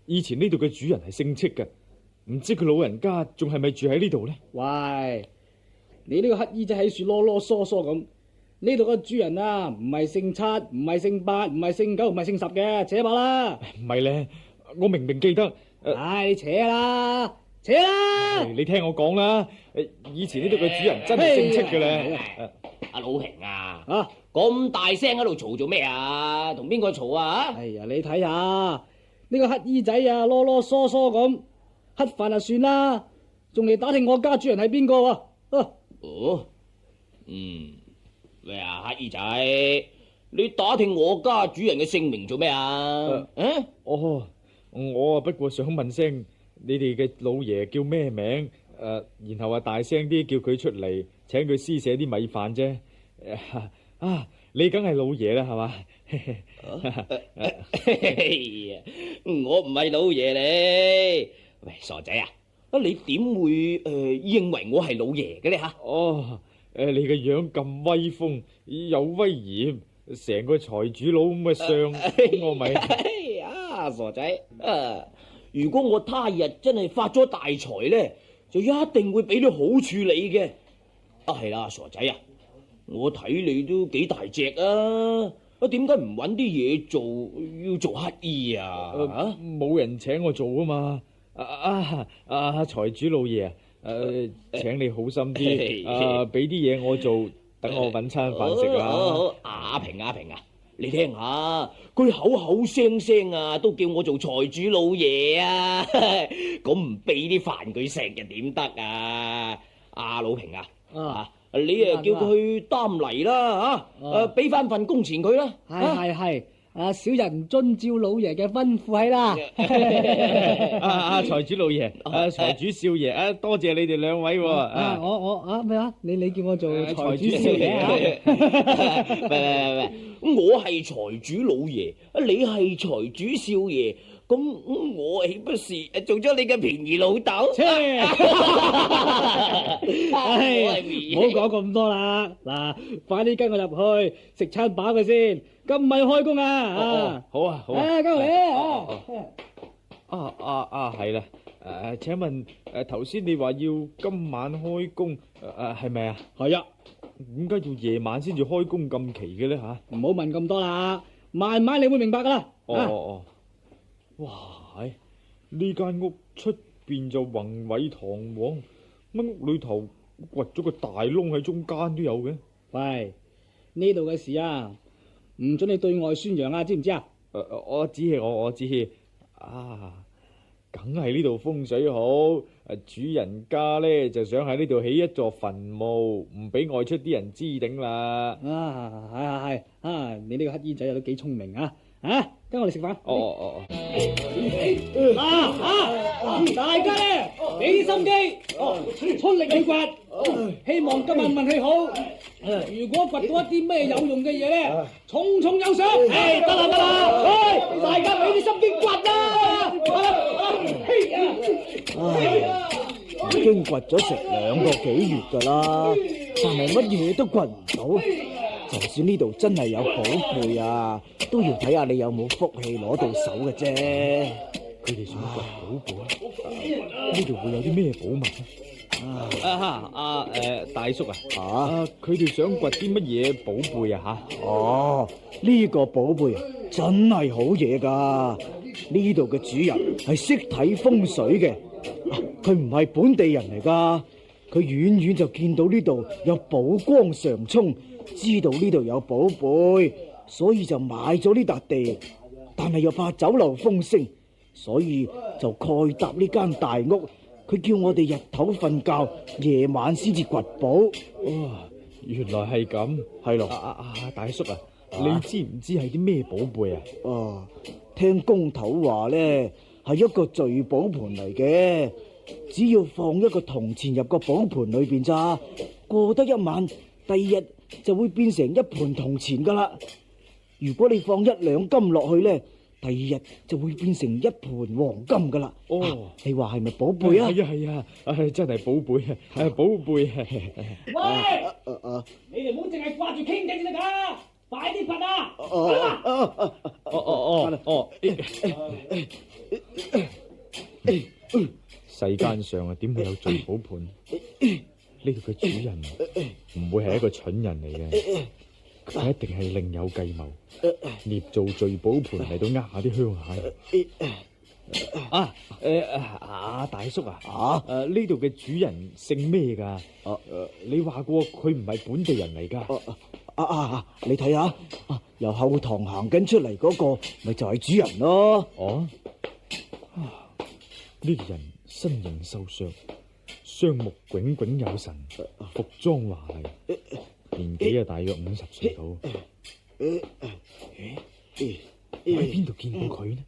以前呢度嘅主人係姓戚嘅，唔知佢老人家仲係咪住喺呢度呢？喂，你呢個乞兒仔喺樹囉囉嗦嗦咁，呢度嘅主人啊，唔係姓七，唔係姓八，唔係姓九，唔係姓10嘅，扯把啦！唔係咧，我明明記得。你扯啦，扯啦！你聽我講啦，以前呢度嘅主人真係姓戚嘅咧。阿老平啊，咁大聲喺度嘈做咩啊？同邊個嘈啊？哎呀，你睇下呢個乞兒仔啊，囉囉嗦嗦咁乞飯就算啦，仲嚟打聽我家主人係邊個喎？喂啊，乞兒仔，你打聽我家主人嘅姓名做咩啊？我不過想問聲，你哋嘅老爺叫咩名？然後大聲啲叫佢出嚟，請佢施捨啲米飯啫。你梗係老爺啦，係嘛？我唔係老爺你。喂，傻仔啊！你點會認為我係老爺嘅咧吓？你個樣咁威風，有威嚴，成個財主佬咁嘅相，我咪。傻仔，如果我他日真係發咗大財咧，就一定會俾你好處理嘅。係啦，傻仔啊，我睇你都幾大隻啊！點解唔搵啲嘢做，要做乞兒啊？冇人請我做啊嘛！財主老爺請你好心啲，俾啲嘢我做，等我搵餐飯食啦。阿平啊！你聽下，佢口口聲聲都叫我做財主老爺啊！咁唔俾啲飯佢食嘅點得啊？阿老平啊，你叫佢去擔泥啦吓，俾翻份工錢佢啦。係，小人遵照老爺嘅吩咐係啦。財主老爺，財主少爺，多謝你哋2位。我咩啊？你叫我做財主少爺啊？我係財主老爺，你係財主少爺，咁我豈不是做咗你嘅便宜老豆？唔好講咁多啦，嗱，快啲跟我入去食餐飽嘅先，今晚開工啊！好啊，跟我嚟啊！係啦。請問頭先你話要今晚開工，係咪啊？係啊。點解要夜晚先至開工咁奇嘅咧吓？唔好問咁多啦，慢慢你會明白噶啦。哇！呢間屋出邊就宏偉堂皇，乜屋裏頭掘咗個大窿喺中間都有嘅。喂，呢度嘅事啊，唔准你對外宣揚啊，知唔知啊？我知梗係呢度風水好，主人家咧就想喺呢度起一座墳墓，唔俾外出啲人知頂啦。係你呢個乞衣仔都幾聰明啊！跟我哋食飯。大家咧俾啲心機，出力去掘，希望今晚運氣好。如果掘到一啲咩有用嘅嘢咧，重重有賞。得啦，大家俾啲心機掘啦。已經掘咗成2個幾月噶啦，但係乜嘢都掘唔到。就算呢度真係有寶貝啊，都要睇下你有冇福氣攞到手嘅啫。佢哋想掘寶貝，呢度會有啲咩寶物咧？大叔啊，佢哋想掘啲乜嘢寶貝啊？呢個寶貝真係好嘢噶。呢度嘅主人係識睇風水嘅，佢唔係本地人嚟噶，佢遠遠就見到呢度有寶光常沖，知道呢度有寶貝，所以就買咗呢笪地，但係又怕走漏風聲，所以就蓋搭呢間大屋。佢叫我哋日頭瞓覺，夜晚先至掘寶。原來係咁。係咯。大叔啊，你知唔知係啲咩寶貝啊？聽工頭話咧，係一個聚寶盤嚟嘅，只要放一個銅錢入個寶盤裏邊咋，過得一晚，第二日就會變成一盤銅錢噶啦。如果你放1兩金落去咧，第二日就會變成一盤黃金噶啦。你話係咪寶貝啊？係啊，真係寶貝啊！寶貝。喂，你哋唔好淨係掛住傾偈先得噶，快啲掘啊！世間上點會有聚寶盤？呢度嘅主人唔會係一個蠢人嚟嘅，佢一定係另有計謀，捏造聚寶盤嚟到呃下啲鄉下。大叔呢度嘅主人姓咩噶？你話過佢唔係本地人嚟噶。你睇下，由後堂行緊出嚟嗰個，咪就係主人咯。呢個人身形瘦削，雙目炯炯有神，服裝華麗，年紀大約50歲到。我喺邊度見過佢呢？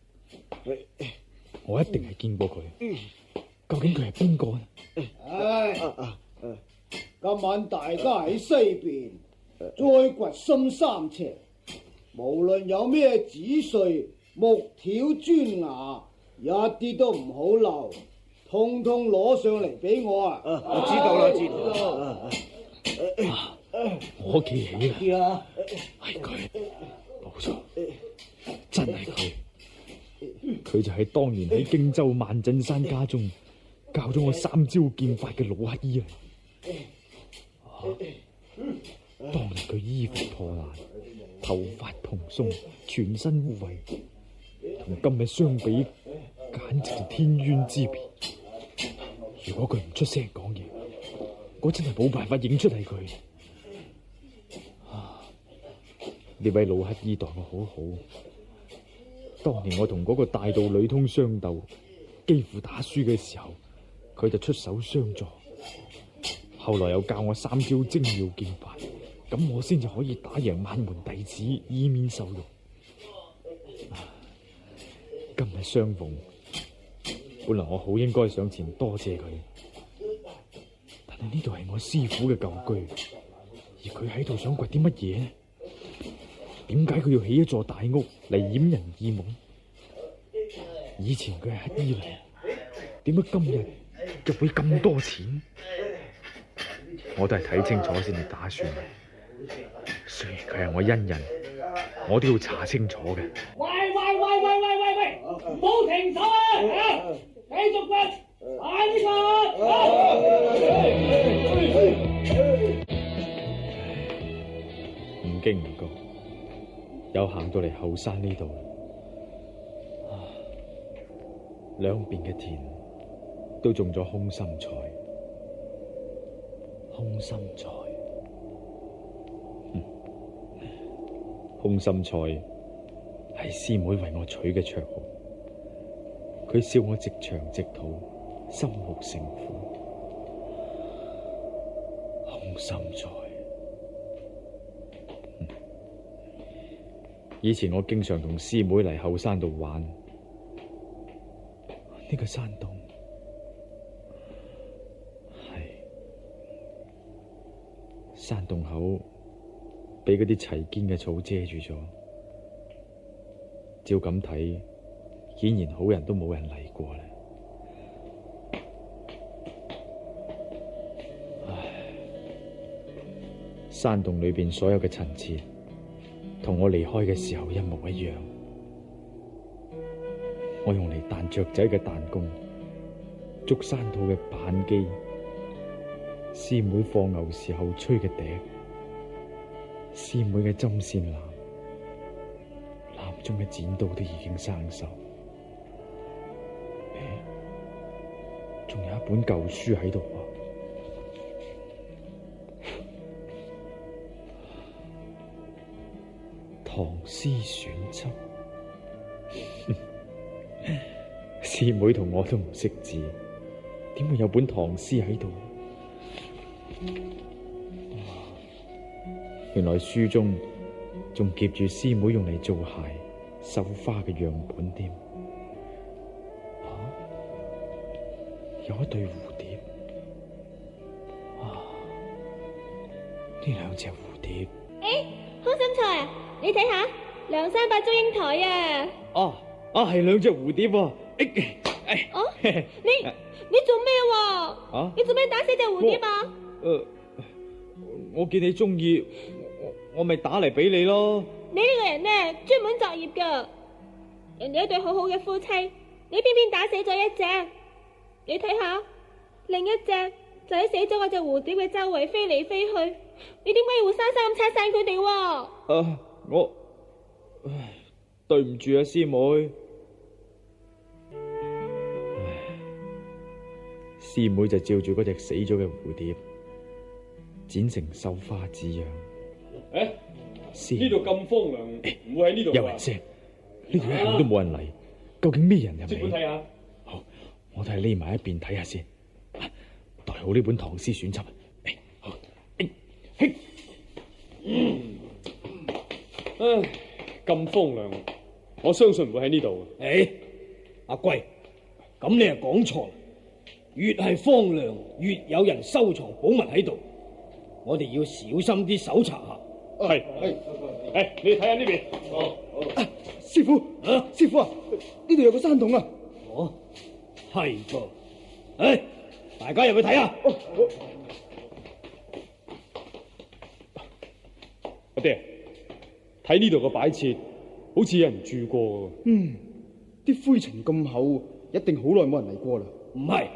我一定係見過佢。究竟佢係邊個呢？今晚大家喺西邊再掘深3尺，無論有咩紙碎、木條、磚牙，一啲都唔好漏，通通攞上嚟俾我啊！我知道啦，我記起啦，係佢，冇錯，真係佢。佢就係當年喺荊州萬鎮山家中教咗我3招劍法嘅老乞衣嚟。當日佢衣服破爛，頭髮蓬鬆，全身污穢，同今日相比，簡直係天淵之別。如果佢唔出聲講嘢，我真係冇辦法認出係佢。呢位老乞衣待我好好。當年我同嗰個大道呂通相鬥，幾乎打輸嘅時候，佢就出手相助。後來又教我3招精妙劍法，咁我先至可以打贏萬門弟子，以免受辱。今日相逢，本來我好應該上前多謝佢，但係呢度係我師父嘅舊居，而佢喺度想掘啲乜嘢呢？點解佢要起一座大屋嚟掩人耳目？以前佢係乞衣嚟，點解今日就俾咁多錢？我都係睇清楚先至打算。雖然佢係我恩人，我都要查清楚嘅。喂，唔好停手啊！繼續掘，快啲掘！唔經唔覺，又行到嚟後山呢度。兩邊嘅田都種咗空心菜，空心菜，空心菜係師妹為我取嘅綽號。佢笑我直腸直肚，心木成虎。空心菜，以前我經常同師妹嚟後山度玩。呢個山洞係山洞口，俾嗰啲齊肩嘅草遮住咗。照咁睇，顯然好人都冇人嚟過啦。唉，山洞裏邊所有嘅陳設，同我離開嘅時候一模一樣。我用嚟彈雀仔嘅彈弓，捉山兔嘅板機，師妹放牛時候吹嘅笛，師妹嘅針線籃，籃中嘅剪刀都已經生鏽。仲有一本舊書喺度啊！唐詩選輯。師妹同我都唔識字，點會有本唐詩喺度？原來書中仲夾住師妹用嚟做鞋、繡花嘅樣本添。有一對蝴蝶。呢兩隻蝴蝶。空心菜啊，你睇下，梁山伯祝英台啊！係兩隻蝴蝶喎。你做咩喎？你做咩打死隻蝴蝶啊？我見你中意，我咪打嚟俾你咯。你呢個人呢，專門作孽噶。人哋一對好好嘅夫妻，你偏偏打死咗一隻。你睇下，另一隻就喺死咗嗰隻蝴蝶嘅周圍飛嚟飛去。你點解要活生生咁拆散佢哋？我對唔住啊，師妹。師妹就照住嗰隻死咗嘅蝴蝶，剪成繡花紙樣。呢度咁荒涼，唔會喺呢度。有人聲，呢度一向都冇人嚟，究竟咩人入嚟？即管睇下。好，我都係匿埋一邊睇下先。帶好呢本唐詩選輯。咁荒涼，我相信唔會喺呢度。阿貴，咁你係講錯。越係荒涼，越有人收藏寶物喺度。我哋要小心啲搜查下。係，你睇下呢邊。師傅啊，呢度有個山洞啊。係噃。大家入去睇下。阿爹，睇呢度個擺設，好似有人住過。啲灰塵咁厚，一定好耐冇人嚟過啦。唔係。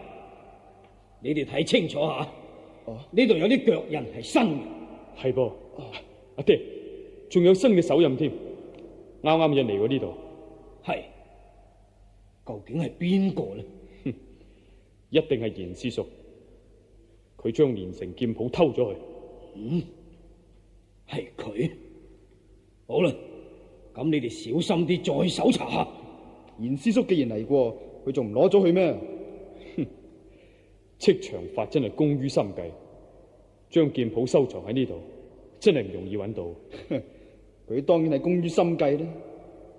你哋睇清楚下，呢度有啲腳印係新嘅。係噃，阿爹，仲有新嘅手印添，啱啱印嚟過呢度。係，究竟係邊個呢？一定係嚴師叔，佢將連城劍譜偷咗去。係佢。好啦，咁你哋小心啲，再搜查下。嚴師叔既然嚟過，佢仲唔攞咗去咩？戚長發真係工於心計，將劍譜收藏喺呢度，真係唔容易揾到。佢當然係工於心計啦。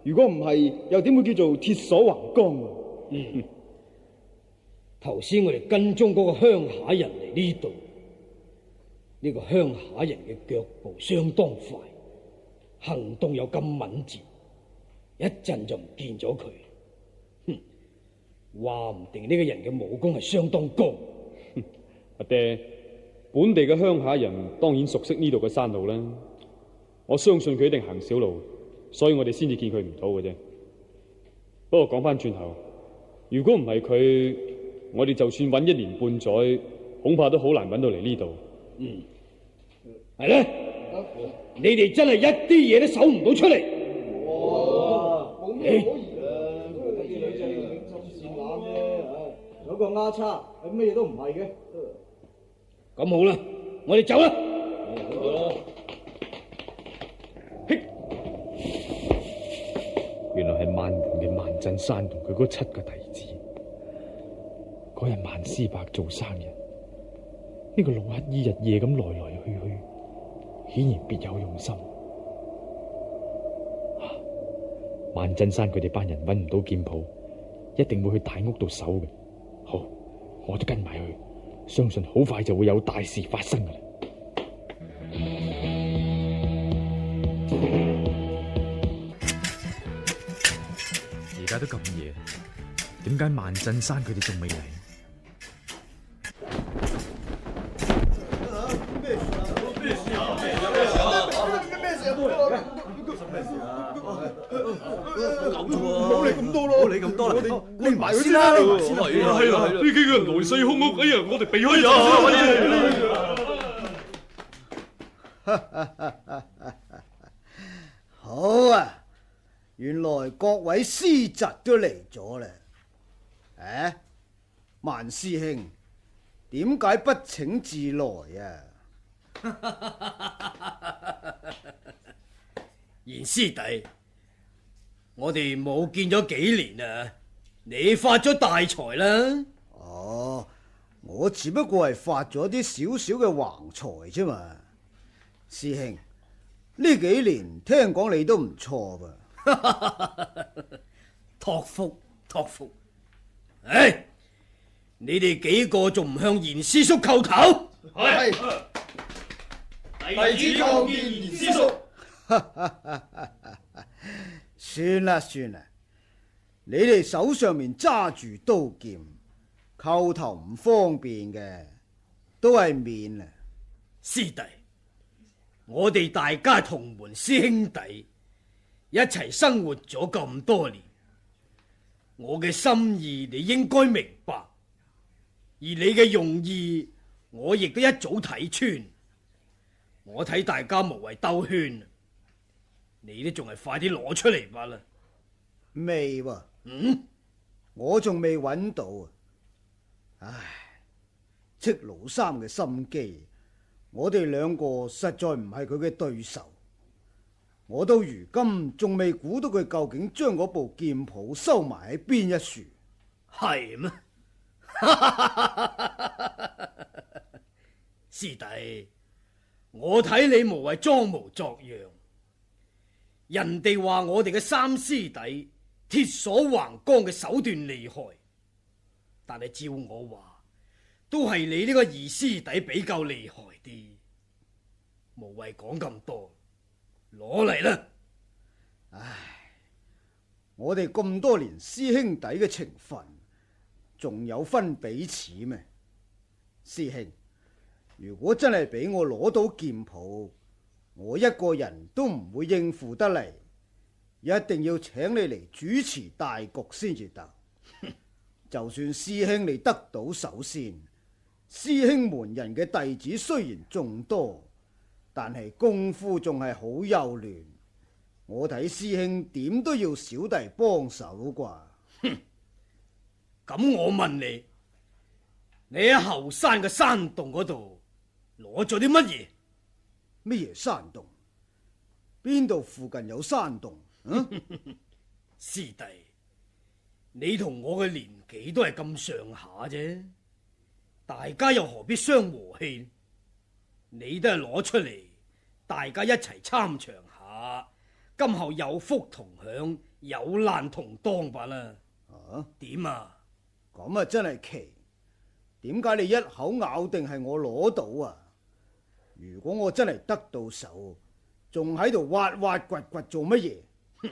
如果唔係，又點會叫做鐵鎖橫江？頭先我哋跟蹤嗰個鄉下人嚟呢度，呢個鄉下人嘅腳步相當快，行動又咁敏捷，一陣就唔見咗佢。話唔定呢個人嘅武功係相當高。阿爹，本地嘅鄉下人當然熟悉呢度嘅山路啦。我相信佢一定行小路，所以我哋先至見佢唔到嘅啫。不過講翻轉頭，如果唔係佢，我哋就算揾1年半載，恐怕都好難揾到嚟呢度。係咧，你哋真係一啲嘢都搜唔到出嚟。冇咩可疑啊！啲女仔咁善懶啫，有個丫叉，係咩嘢都唔係嘅。咁好啦，我哋走啦。原來係萬門嘅萬振山同佢嗰7個弟子。嗰日萬師伯做生日，呢個老乞兒日夜咁來來去去，顯然別有用心。萬振山佢哋班人揾唔到劍譜，一定會去大屋度搜嘅。好，我都跟埋去，相信好快就會有大事發生㗎啦。而家都咁夜，點解萬振山佢哋仲未嚟？冇理咁多咯，冇理咁多啦，匿埋佢先啦。係啦，呢幾個人來勢洶洶，哎呀，我哋避開咗。好啊，原來各位師侄都嚟咗啦。誒，萬師兄，點解不請自來啊？賢師弟，我哋冇見咗幾年啊，你發咗大財啦。哦，我只不過係發咗啲少少嘅橫財啫嘛。師兄，呢幾年聽講你都唔錯噃。託福託福。唉，你哋幾個仲唔向嚴師叔叩頭？係，弟子叩見嚴師叔。算啦算啦，你哋手上面揸住刀劍，叩頭唔方便嘅，都係免啊。師弟，我哋大家同門師兄弟，一齊生活咗咁多年，我嘅心意你應該明白，而你嘅用意我亦都一早睇穿。我睇大家無謂兜圈，你都仲係快啲攞出嚟吧啦。未喎，我仲未揾到啊！唉，戚老三嘅心機，我哋兩個實在唔係佢嘅對手。我到如今仲未估到佢究竟將嗰部劍譜收埋喺邊一處。係咩？師弟，我睇你無謂裝模作樣。人哋話我哋嘅三師弟鐵鎖橫江嘅手段厲害，但係照我話，都係你呢個二師弟比較厲害啲。無謂講咁多，攞嚟啦！唉，我哋咁多年師兄弟嘅情分，仲有分彼此咩？師兄，如果真係俾我攞到劍譜，我一個人都唔會應付得嚟，一定要請你嚟主持大局先至得。就算師兄你得到首先，師兄門人嘅弟子雖然眾多，但係功夫仲係好幼嫩。我睇師兄點都要小弟幫手啩。咁我問你，你喺後山嘅山洞嗰度攞咗啲乜嘢？乜嘢山洞？邊度附近有山洞？師弟，你同我嘅年紀都係咁上下啫，大家又何必傷和氣？你都係攞出嚟，大家一齊參詳下，今後有福同享，有難同當罷啦。點啊？咁啊真係奇，點解你一口咬定係我攞到啊？如果我真係得到手，仲喺度挖挖掘掘做乜嘢？哼！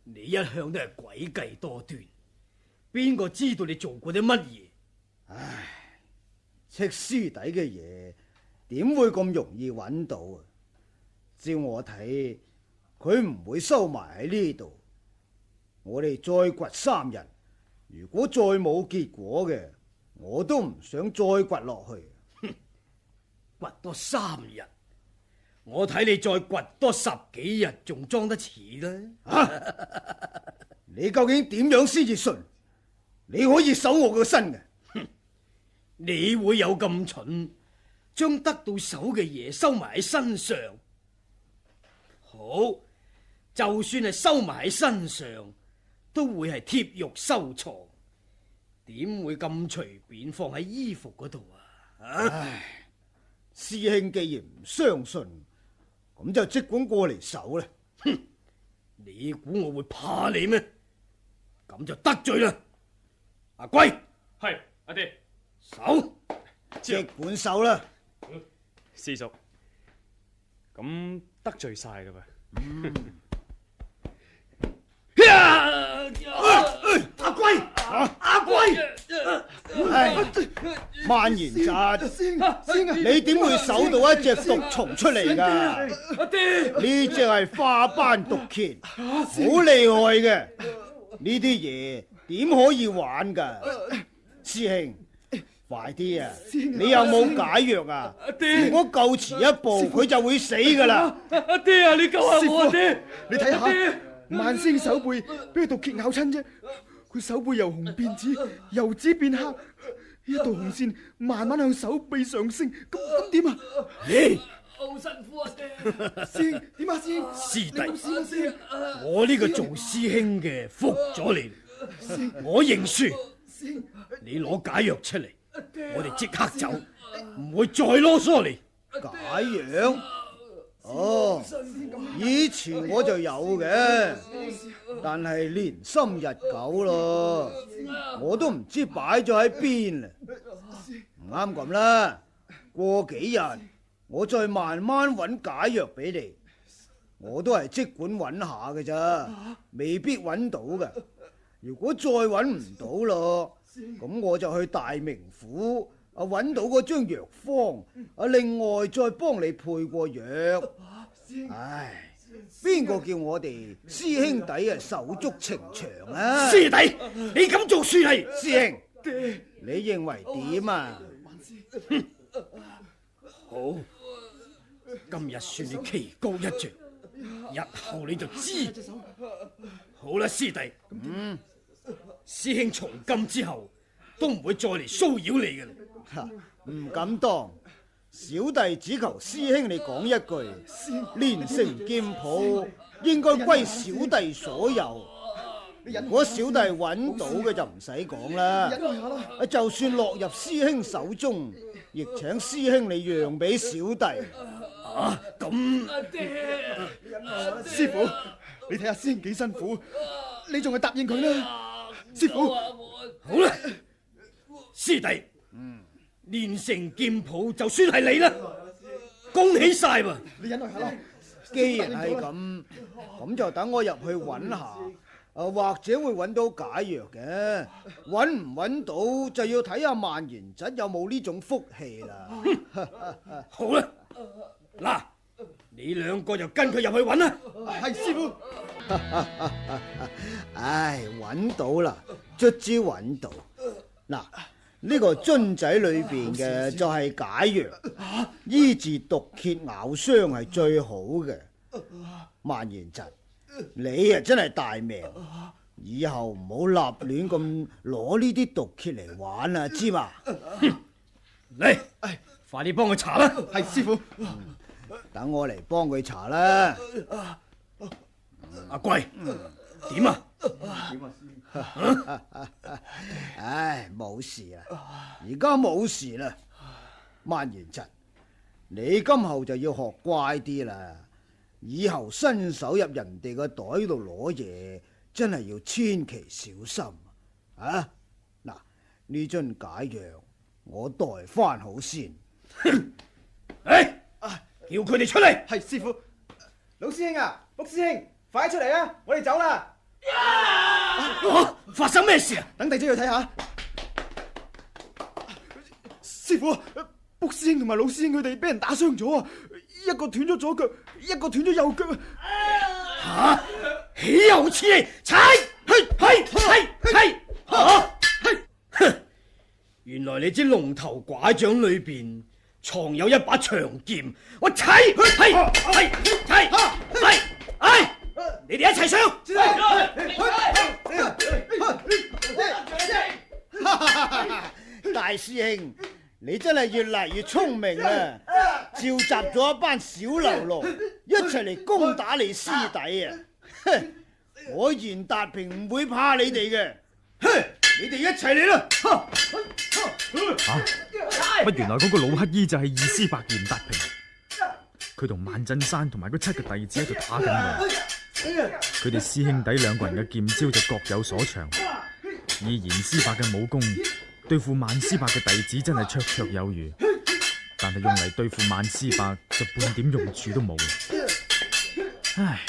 你一向都係詭計多端，邊個知道你做過啲乜嘢？唉，戚師弟嘅嘢點會咁容易揾到啊？照我睇，佢唔會收埋喺呢度。我哋再掘3日，如果再冇結果嘅，我都唔想再掘落去。掘多3日，我睇你再掘多10幾日，仲裝得似啦。你究竟點樣先至信？你可以守我個身嘅？你會有咁蠢，將得到手嘅嘢收埋喺身上？好，就算係收埋喺身上，都會係貼肉收藏，點會咁隨便放喺衣服嗰度啊？唉，師兄既然唔相信，咁就即管過嚟守啦。哼，你估我會怕你咩？咁就得罪啦。阿貴，係阿爹，守，即管守啦。師叔，咁得罪晒啦噃。阿貴，阿貴，萬言侄，你點會搜到一隻毒蟲出嚟噶？阿爹，呢隻係花斑毒蠍，好厲害嘅。呢啲嘢點可以玩噶？師兄，快啲啊！你有冇解藥啊？如果夠遲一步，佢就會死噶啦！阿爹啊，你救下我啊！爹，你睇下，萬師兄手背俾毒蠍咬親啫，佢手背由紅變紫，由紫變黑，一道紅線慢慢向手臂上升，咁點啊？好辛苦啊，爹！師兄點啊，師兄？師弟，師兄，我呢個做師兄嘅服咗你，我認輸。你攞解藥出嚟，我哋即刻走，唔會再囉嗦你。解藥？哦，以前我就有嘅，但係年深日久咯，我都唔知擺咗喺邊啦。唔啱咁啦，過幾日我再慢慢揾解藥俾你。我都係即管揾下嘅咋，未必揾到嘅。如果再揾唔到咯，咁我就去大名府揾到嗰張藥方，另外再幫你配過藥。唉，邊個叫我哋師兄弟手足情長啊？師弟，你咁做算係？師兄，你認為點啊？好，今日算你棋高一着，日後你就知。好啦，師弟，師兄從今之後都唔會再嚟騷擾你嘅啦。唔敢當，小弟只求師兄你講一句，連城劍譜應該歸小弟所有。如果小弟揾到嘅就唔使講啦，就算落入師兄手中，亦請師兄你讓俾小弟。咁師傅，你睇下師兄幾辛苦，你仲係答應佢啦。師傅，好啦，師弟，連城劍譜就算係你啦，恭喜晒喎！你忍耐下啦。既然係咁就等我入去揾下，或者會揾到解藥嘅。揾唔揾到就要睇下萬賢侄有冇呢種福氣啦。好啦，嗱，你兩個就跟佢入去揾啦。係師傅。唉，揾到啦，卒之揾到。嗱，呢個樽仔裏邊嘅就係解藥，醫治毒蠍咬傷係最好嘅。萬賢侄，你啊真係大命，以後唔好立亂咁攞呢啲毒蠍嚟玩啊，知嘛？嚟，快啲幫佢查啦。係師傅。等我嚟幫佢查啦。阿貴，點啊？唉，冇事啦，而家冇事啦。萬賢侄，你今後就要學乖啲啦，以後伸手入人哋個袋度攞嘢，真係要千祈小心啊！嗱，呢樽解藥我代翻好先。叫佢哋出嚟。係師傅。老師兄啊，卜師兄，快啲出嚟啊！我哋走啦。發生咩事啊？等弟仔去睇下。師傅，卜師兄同埋老師兄佢哋俾人打傷咗啊！一個斷咗左腳，一個斷咗右腳啊！豈有此理！踩，係。哼！原來你支龍頭拐杖裏邊藏有一把長劍，我齊，你哋一齊上！大師兄，你真係越嚟越聰明啦！召集咗一班小流氓一齊嚟攻打你師弟啊！我嚴達平唔會怕你哋嘅，你哋一齊嚟啦！乜原來嗰個老乞衣就係二師伯嚴達平，佢同萬振山同埋嗰7個弟子喺度打緊嘅。佢哋師兄弟兩個人嘅劍招就各有所長，以嚴師伯嘅武功對付萬師伯嘅弟子真係綽綽有餘，但係用嚟對付萬師伯就半點用處都冇。唉，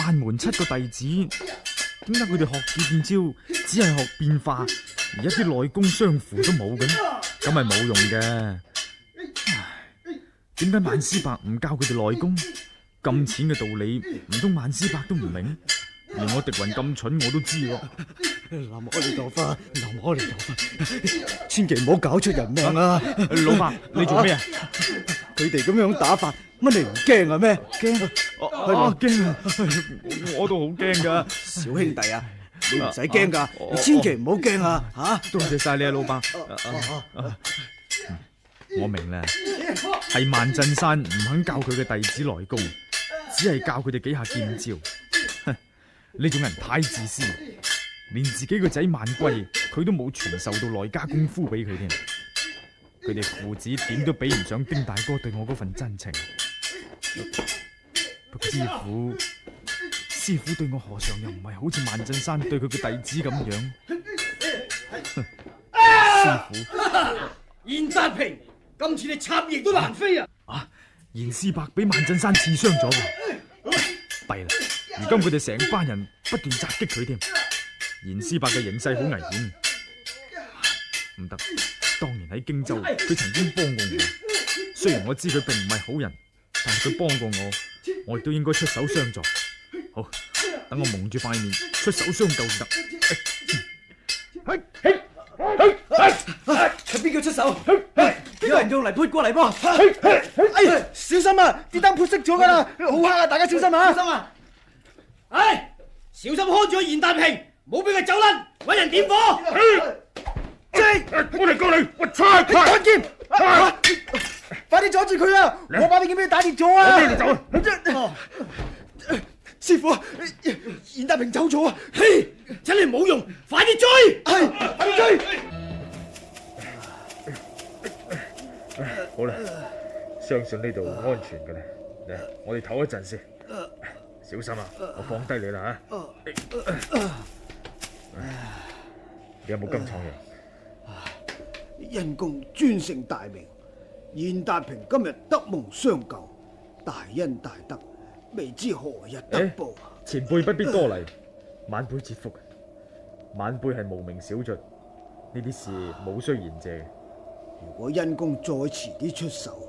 萬門7個弟子，點解佢哋學劍招只係學變化，而一啲內功相符都冇嘅？咁係冇用嘅。唉，點解萬師伯唔教佢哋內功？咁淺嘅道理，唔通萬師伯都唔明？連我狄雲咁蠢我都知喎。南無阿彌陀佛，南無阿彌陀佛，千祈唔好搞出人命啊！老伯，你做咩啊？佢哋咁樣打法，乜你唔驚啊咩？驚？驚啊！我都好驚噶，小兄弟啊，你唔使驚噶，你千祈唔好驚啊！吓，多謝晒你啊，老伯。我明啦，係萬振山唔肯教佢嘅弟子內功，只係教佢哋幾下劍招。呢種人太自私，連自己個仔萬歸佢都冇傳授到內家功夫俾佢添。佢哋父子點都比唔上丁大哥對我嗰份真情。不過師父對我何嘗又唔係好似萬振山對佢嘅弟子咁樣？師父，嚴達平，今次你插翼都難飛啊！嚴師伯俾萬振山刺傷咗喎，弊啦！如今佢哋成班人不斷襲擊佢添，嚴師伯嘅形勢好危險。唔得，當年喺荊州，佢曾經幫過我。雖然我知佢並唔係好人，但係佢幫過我，我亦都應該出手相助。好，等我蒙住塊面出手相救先得。係邊個出手？有人用嚟潑過嚟噃！小心啊！啲燈潑熄咗噶啦，好黑啊！大家小心啊！小心啊！小心看住嚴達平，唔好俾佢走甩，搵人點火！我哋過嚟，我叉看劍！快啲阻住佢啊！我把啲劍俾你打跌咗啊！我俾你走！師父，嚴達平走咗啊！嘿，真係冇用，快啲追！係，快啲追！好啦，相信呢度安全嘅啦。嚟，我哋唞一陣先。小心啊！我放低你啦吓。你有冇金瘡藥？因公專承大名，嚴達平今日得蒙相救，大恩大德，未知何日得報。前輩不必多禮，晚輩切腹。晚輩係無名小卒，呢啲事冇需言謝。如果因公再遲啲出手，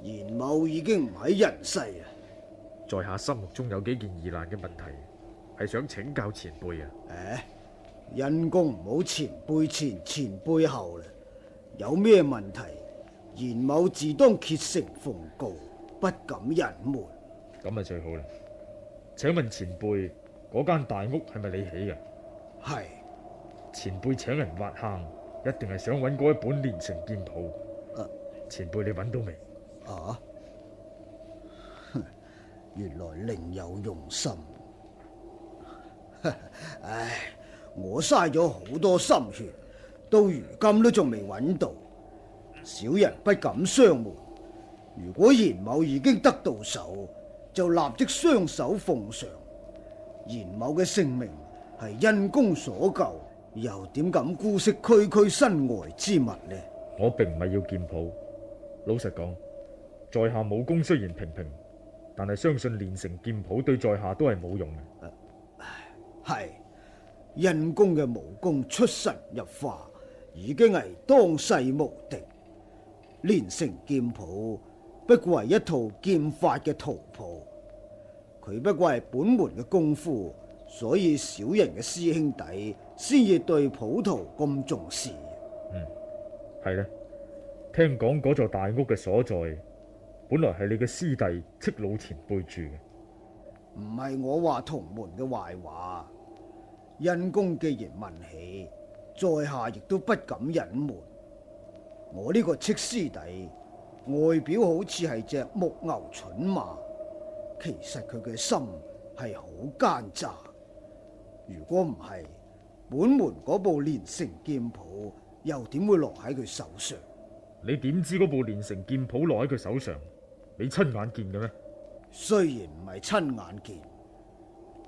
嚴某已經唔喺人世啊！在下心目中有幾件疑難嘅問題，係想請教前輩啊。因公唔好前輩前前輩後啦，有咩問題，嚴某自當竭誠奉告，不敢隱瞞。咁啊最好啦！請問前輩，嗰間大屋係咪你起嘅？係。前輩請人挖坑，一定係想揾嗰一本連城劍譜。前輩你揾到未？原來另有用心。唉，我嘥咗好多心血，到如今都仲未揾到。小人不敢相瞞，如果嚴某已經得到手，就立即雙手奉上。嚴某嘅性命係因公所救，又點敢姑息區區身外之物呢？我並唔係要劍譜，老實講，在下武功雖然平平，但係相信練成劍譜對在下都係冇用嘅。係，因公嘅武功出神入化，已經係當世無敵。練成劍譜不過係一套劍法嘅圖譜，佢不過係本門嘅功夫所以小人嘅師兄弟先至對莆桃咁重視。係呢，聽講嗰座大屋嘅所在，本來係你嘅師弟戚老前輩住嘅。唔係我話同門嘅壞話，恩公既然問起，在下亦都不敢隱瞞。我呢個戚師弟外表好似係隻木牛蠢馬，其實佢嘅心係好奸詐。如果唔係，本門嗰部連城劍譜又點會落喺佢手上？你點知嗰部連城劍譜落喺佢手上？你親眼見嘅咩？雖然唔係親眼見，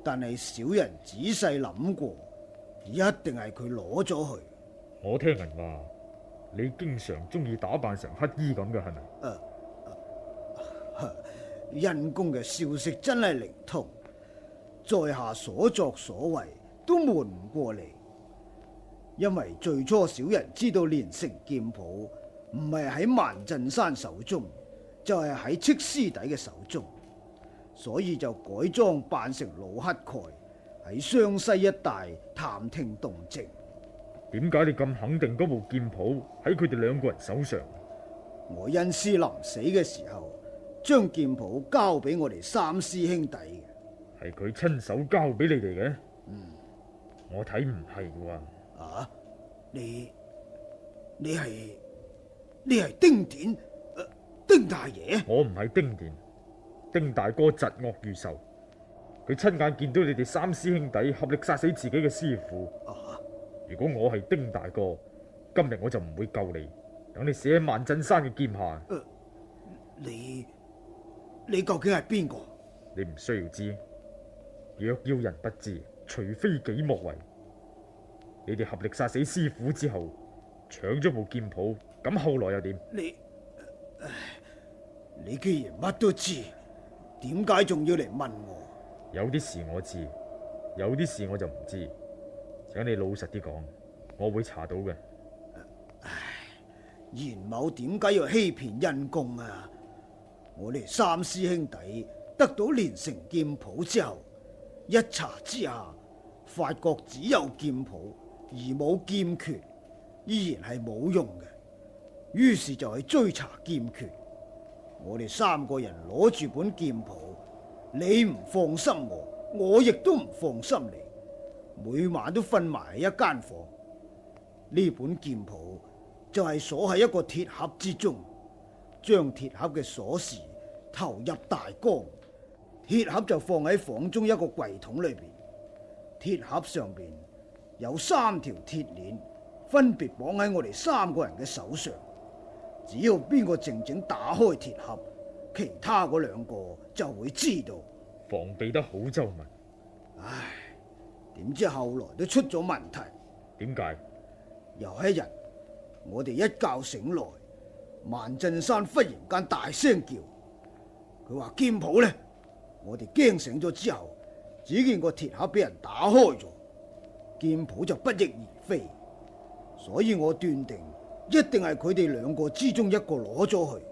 但係小人仔細諗過，一定係佢攞咗去。我聽人話，你經常中意打扮成乞衣咁嘅，係咪？恩公嘅消息真係靈通，在下所作所為都瞞唔過嚟。因為最初小人知道連城劍譜唔係喺萬震山手中，就係喺戚師弟嘅手中，所以就改裝扮成老乞丐，喺湘西一帶探聽動靜。點解你咁肯定嗰部劍譜喺佢哋兩個人手上？我恩師臨死嘅時候，將劍譜交俾我哋三師兄弟嘅。係佢親手交俾你哋嘅？我睇唔係喎。啊！你係丁典，丁大爺？我唔係丁典，丁大哥疾惡如仇，佢親眼見到你哋三師兄弟合力殺死自己嘅師父。如果我係丁大哥，今日我就唔會救你，等你死喺萬震山嘅劍下。你究竟係邊個？你唔需要知，若要人不知，除非己莫為。你哋合力殺死師父之後，搶咗部劍譜，咁後來又點？你既然乜都知，點解仲要嚟問我？有啲事我知，有啲事我就唔知。請你老實啲講，我會查到嘅。嚴某點解要欺騙恩公啊？我哋三師兄弟得到連城劍譜之後，一查之下，發覺只有劍譜而冇劍訣，依然係冇用嘅。於是就去追查劍訣。我哋三個人攞住本劍譜，你唔放心我亦都唔放心你。每晚都瞓埋喺一間房。呢本劍譜就係鎖喺一個鐵盒之中，將鐵盒嘅鎖匙投入大缸，鐵盒就放喺房中一個櫃桶裏邊。鐵盒上邊有3條鐵鏈，分別綁喺我哋三個人嘅手上。只要邊個靜靜打開鐵盒，其他嗰兩個就會知道。防備得好周密。唉，點知後來都出咗問題。點解？有一日，我哋一覺醒來，萬震山忽然間大聲叫，佢話劍譜呢？我哋驚醒咗之後，只見個鐵盒俾人打開咗，劍譜就不翼而飛。所以我斷定一定係佢哋兩個之中一個攞咗去，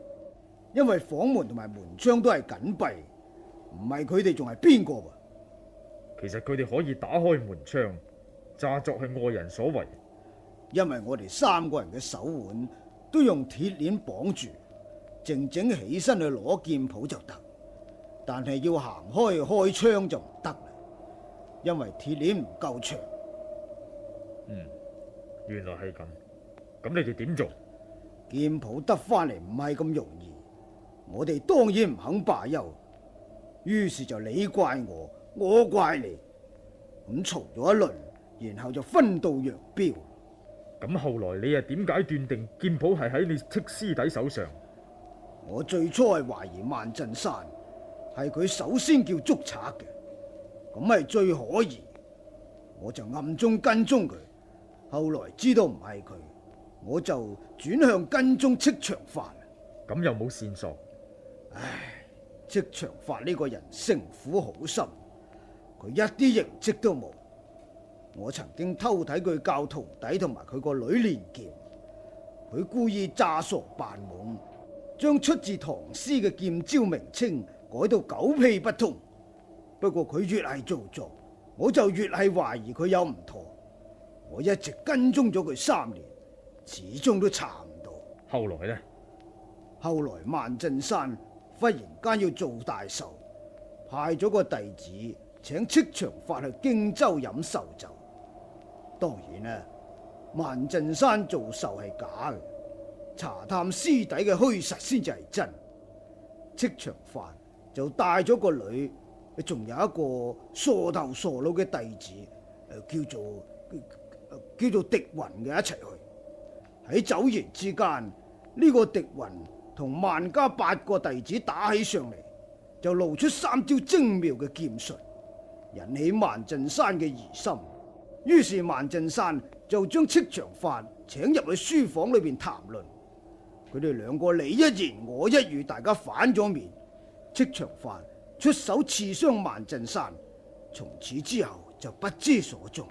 因為房門同埋門窗都係緊閉，唔係佢哋仲係邊個噃？其實佢哋可以打開門窗，詐作係外人所為。因為我哋三個人嘅手腕都用鐵鏈綁住，靜靜起身去攞劍譜就得，但係要行開開窗就唔得啦，因為鐵鏈唔夠長。原來係咁。咁你哋點做？劍譜得翻嚟唔係咁容易，我哋當然唔肯罷休，於是就你怪我，我怪你，咁嘈咗一輪，然後就分道揚鑣。咁後來你又點解斷定劍譜係喺你戚師弟手上？我最初係懷疑萬震山係佢首先叫捉賊嘅，咁係最可疑，我就暗中跟蹤佢。後來知道唔係佢，我就轉向跟蹤戚長發。咁又冇線索？唉，戚長發呢個人城府好深，佢一啲形跡都冇。我曾經偷睇佢教徒弟同埋佢個女練劍，佢故意詐傻扮懵，將出自唐詩嘅劍招名稱改到狗屁不通。不過佢越係做作，我就越係懷疑佢有唔妥。我一直跟蹤咗佢3年，始終都查唔到。後來呢？後來萬振山忽然間要做大壽，派咗個弟子請戚長發去荊州飲壽酒。當然啦，萬振山做壽係假嘅，查探師弟嘅虛實先至係真。戚長發就帶咗個女，仲有一個傻頭傻腦嘅弟子，叫做狄雲嘅一齊去。喺走言之間，呢個狄雲同萬家8個弟子打起上嚟，就露出3招精妙嘅劍術，引起萬振山嘅疑心。於是萬振山就將戚長發請入去書房裏邊談論。佢哋兩個你一言我一語，大家反咗面。戚長發出手刺傷萬振山，從此之後就不知所蹤。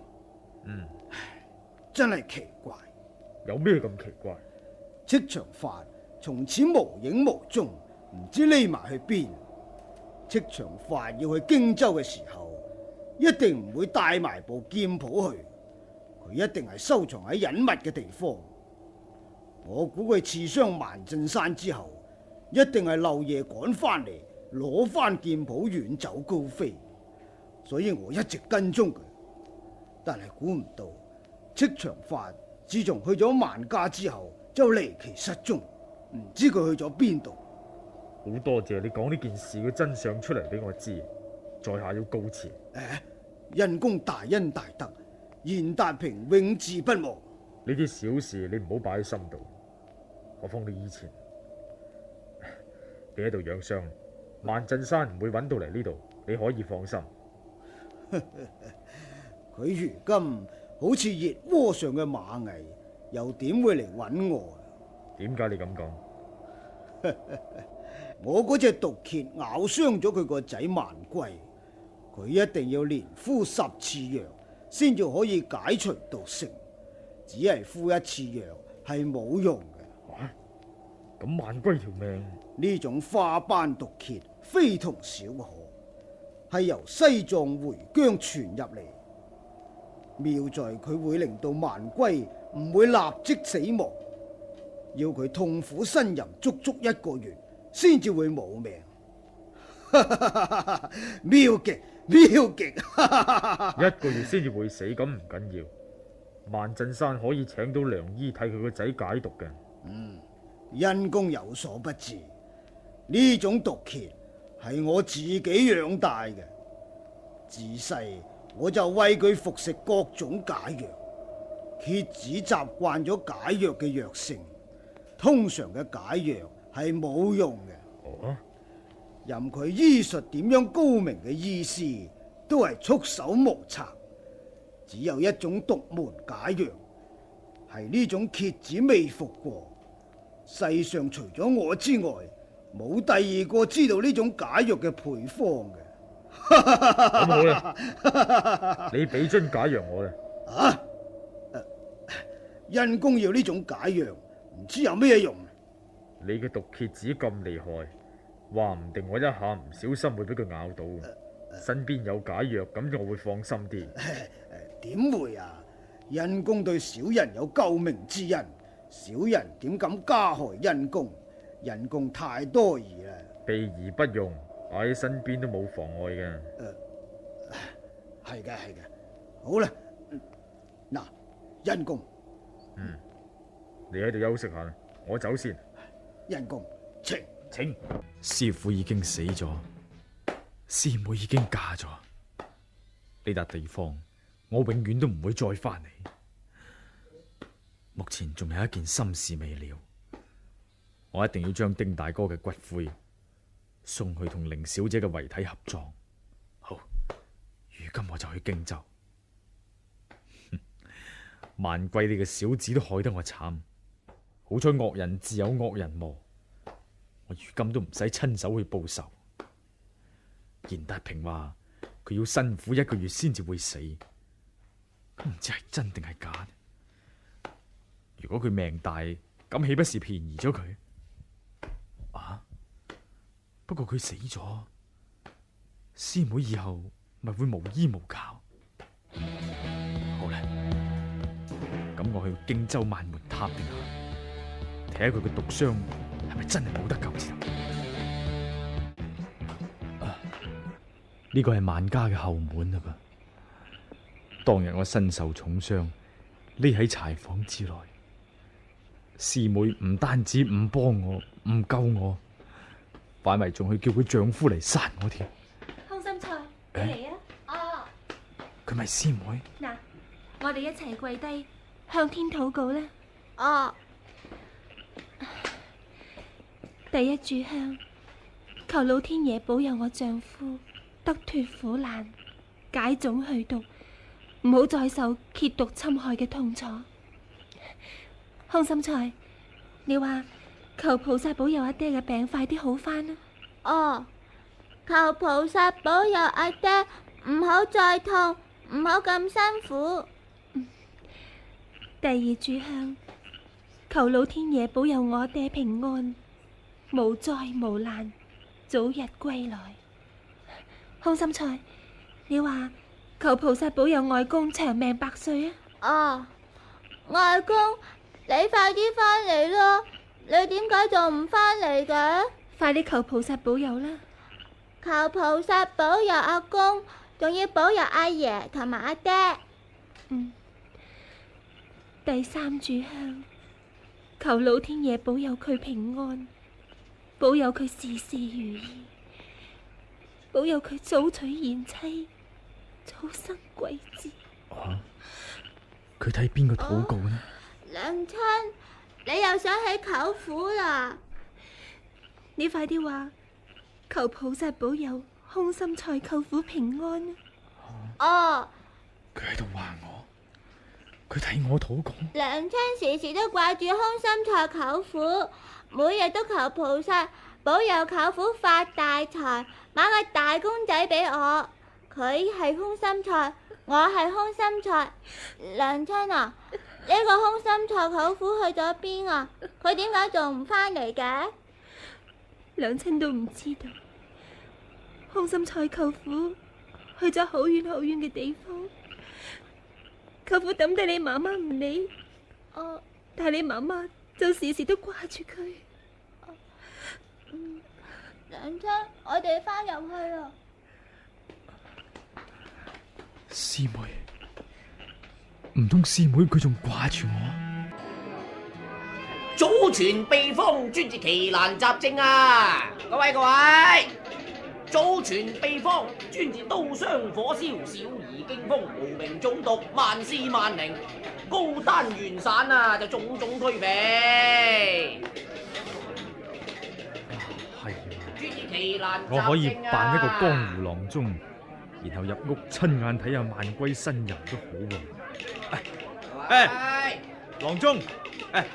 真係奇怪。有咩咁奇怪？戚長發從此無影無蹤，唔知匿埋去邊。戚長發要去荊州嘅時候，一定唔會帶埋部劍譜去，佢一定係收藏喺隱密嘅地方。我估佢刺傷萬振山之後，一定係漏夜趕翻嚟，攞翻劍譜遠走高飛，所以我一直跟蹤佢。但係估唔到戚長發自從去咗萬家之後，就離奇失蹤，唔知佢去咗邊度。好多謝你講呢件事嘅真相出嚟俾我知，在下要告辭。因公大恩大德，賢達平永志不忘。呢啲小事你唔好擺喺心度，何況你以前你喺度養傷，萬振山唔會揾到嚟呢度，你可以放心。佢如今好似熱鍋上嘅螞蟻，又點會嚟揾我？點解你咁講？我嗰隻毒蠍咬傷咗佢個仔萬龜，佢一定要連敷10次藥先至可以解除毒性，只係敷1次藥係冇用嘅。咁萬龜條命？呢種花斑毒蠍非同小可，係由西藏回疆傳入嚟。妙在佢會令到萬龜唔會立即死亡，要佢痛苦呻吟足足1個月，先至會冇命。妙極，妙極！ 1個月先至會死，咁唔緊要。萬振山可以請到良醫替佢個仔解毒嘅。因公有所不知，呢種毒蠍係我自己養大嘅，自細我就為佢服食各種解藥。蠍子習慣咗解藥嘅藥性，通常嘅解藥係冇用嘅。任佢醫術點樣高明嘅醫師，都係束手無策。只有一種獨門解藥，係呢種蠍子未服過。世上除咗我之外，冇第2個知道呢種解藥嘅配方嘅。咁好啦，你俾樽解藥我啦。因公要呢種解藥，唔知有咩用？你嘅毒蠍子咁厲害，話唔定我一下唔小心會俾佢咬到。身邊有解藥，咁我會放心啲。點會啊？因公對小人有救命之恩，小人點敢加害因公？因公太多疑啦。備而不用，擺喺身邊都冇妨礙嘅。係嘅，係嘅。好啦，嗱，因公。你喺度休息下，我走先。因公，請。師父已經死咗，師妹已經嫁咗，呢笪地方我永遠都唔會再翻嚟。目前仲有一件心事未了，我一定要將丁大哥嘅骨灰送去同凌小姐嘅遺體合葬。好，如今我就去荊州。萬貴呢個小子都害得我慘，好彩惡人自有惡人磨，我如今都唔使親手去報仇。賢達平話佢要辛苦1個月先至會死，唔知係真定係假。如果佢命大，咁豈不是便宜咗佢？不過佢死咗，師妹以後咪會無依無靠。好啦，咁我去荊州萬門塔定下，睇下佢嘅毒傷係咪真係冇得救先。呢個係萬家嘅後門啦噃。當日我身受重傷，匿喺柴房之內，師妹唔單止唔幫我，唔救我，反為仲去叫佢丈夫嚟殺我添。空心菜，你嚟啊！哦，佢咪師妹？嗱，我哋一齊跪低向天禱告啦！哦，第一炷香，求老天爺保佑我丈夫得脫苦難，解腫去毒，唔好再受揭毒侵害嘅痛楚。空心菜，你話求菩薩保佑阿爹嘅病快啲好返啦。哦，求菩薩保佑阿爹唔好再痛，唔好咁辛苦。第二炷香，求老天爺保佑我爹平安，無災無難，早日歸來。空心菜，你話求菩薩保佑外公長命百歲啊！哦，外公，你快啲返嚟咯！你點解仲唔返嚟嘅？快啲求菩薩保佑啦！求菩薩保佑阿公，仲要保佑阿爺同埋阿爹。第三炷香，求老天爺保佑佢平安，保佑佢事事如意，保佑佢早娶賢妻，早生貴子。佢睇邊個禱告呢？娘親，你又想起舅父啦？你快啲話，求菩薩保佑空心菜舅父平安啊！哦，佢喺度話我，佢睇我禱告。娘親時時都掛住空心菜舅父，每日都求菩薩保佑舅父發大財，買個大公仔俾我。佢係空心菜，我係空心菜。娘親啊，呢個空心菜舅父去咗邊啊？佢點解仲唔返嚟嘅？娘親都唔知道。空心菜舅父去咗好遠好遠嘅地方，舅父抌低你媽媽唔理，但係你媽媽就時時都掛住佢。娘親，我哋返入去啊！師妹，唔通師妹佢仲掛住我？祖傳秘方專治奇難雜症啊！各位，祖傳秘方專治刀傷火燒、小兒驚風、無名中毒、萬屍萬靈、高單元散啊，就種種推肥。我可以扮一個江湖郎中，然後入屋親眼睇下萬歸新人都好喎。郎中，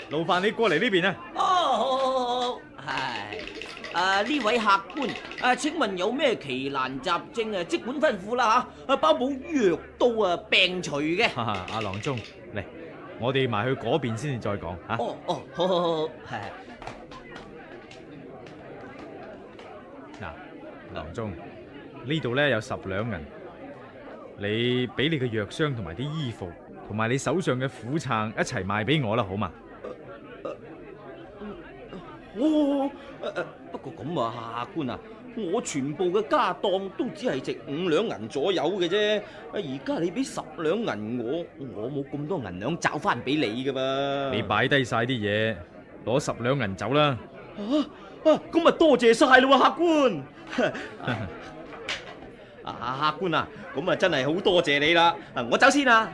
勞煩你過嚟呢邊啊！好，係。呢位客官，請問有咩奇難雜症啊？即管吩咐啦嚇，包冇藥到啊病除嘅。阿郎中，嚟，我哋埋去嗰邊先至再講嚇。好，係。嗱，郎中，呢度咧有10兩銀，你俾你嘅藥箱同埋啲衣服，同埋你手上嘅苦撐一齊賣俾我啦，好嘛？不過咁啊，客官啊，我全部嘅家當都只係值5兩銀左右嘅啫。而家你俾10兩銀我冇咁多銀兩找翻俾你噶噃。你擺低晒啲嘢，攞10兩銀走啦。咁啊多謝晒咯，客官。客官啊，咁啊真係好多謝你啦。我走先啦，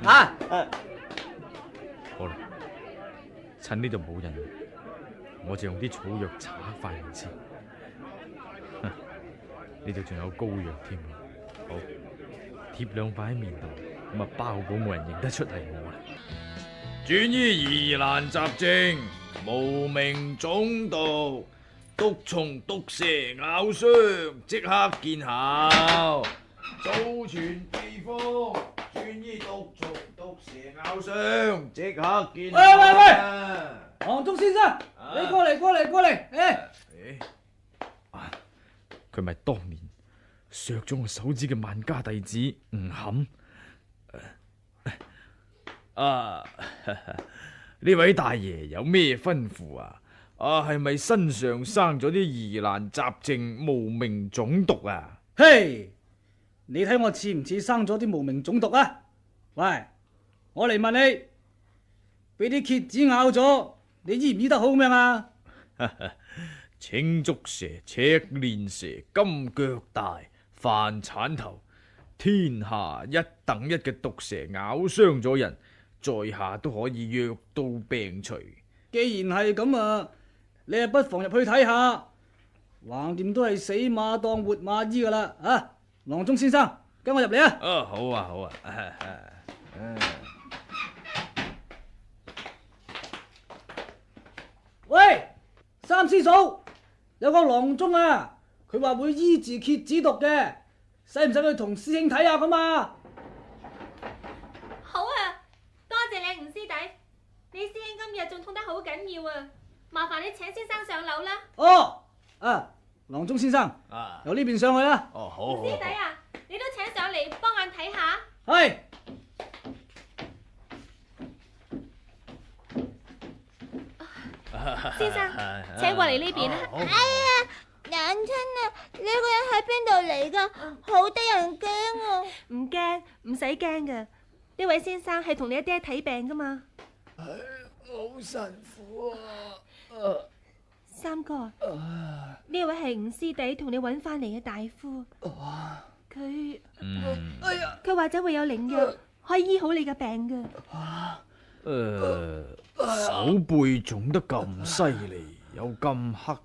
好啦，趁呢度冇人，我就用啲草藥搽塊面先。呢度仲有膏藥添，好，貼2塊喺面度，咁啊包保冇人認得出係我啦。專醫疑難雜症，無名腫毒。毒蟲毒蛇咬傷，即刻見效。祖傳秘方，專醫毒蟲毒蛇咬傷，即刻見效。喂！郎中先生，你過嚟！佢咪當年削咗我手指嘅萬家弟子吳冚？啊，呢位大爺有咩吩咐啊？係咪身上生咗啲疑難雜症、無名腫毒啊？嘿，你睇我似唔似生咗啲無名腫毒啊？喂，我嚟問你，俾啲蝎子咬咗，你醫唔醫得好咁樣啊？青竹蛇、赤練蛇、金腳大、飯鏟頭，天下一等一嘅毒蛇咬傷咗人，在下都可以藥到病除。既然係咁啊，你啊不妨入去睇下，橫掂都係死馬當活馬醫噶啦啊！郎中先生，跟我入嚟啊！好啊，好啊。喂，三師嫂，有個郎中啊，佢話會醫治蝎子毒嘅，使唔使去同師兄睇下咁啊？好啊，多謝你吳師弟，你師兄今日仲痛得好緊要啊，麻煩你請先生上樓啦。郎中先生，由呢邊上去啦。好。師弟啊，你都請上嚟幫眼睇下。係。先生，請過嚟呢邊啊！哎呀，眼親啊！呢個人喺邊度嚟噶？好得人驚啊！唔驚，唔使驚噶。呢位先生係同你阿爹睇病噶嘛？好辛苦啊！三哥，呢位係吳師弟同你揾翻嚟嘅大夫，佢或者會有靈藥可以醫好你嘅病噶。手背腫得咁犀利，有咁黑，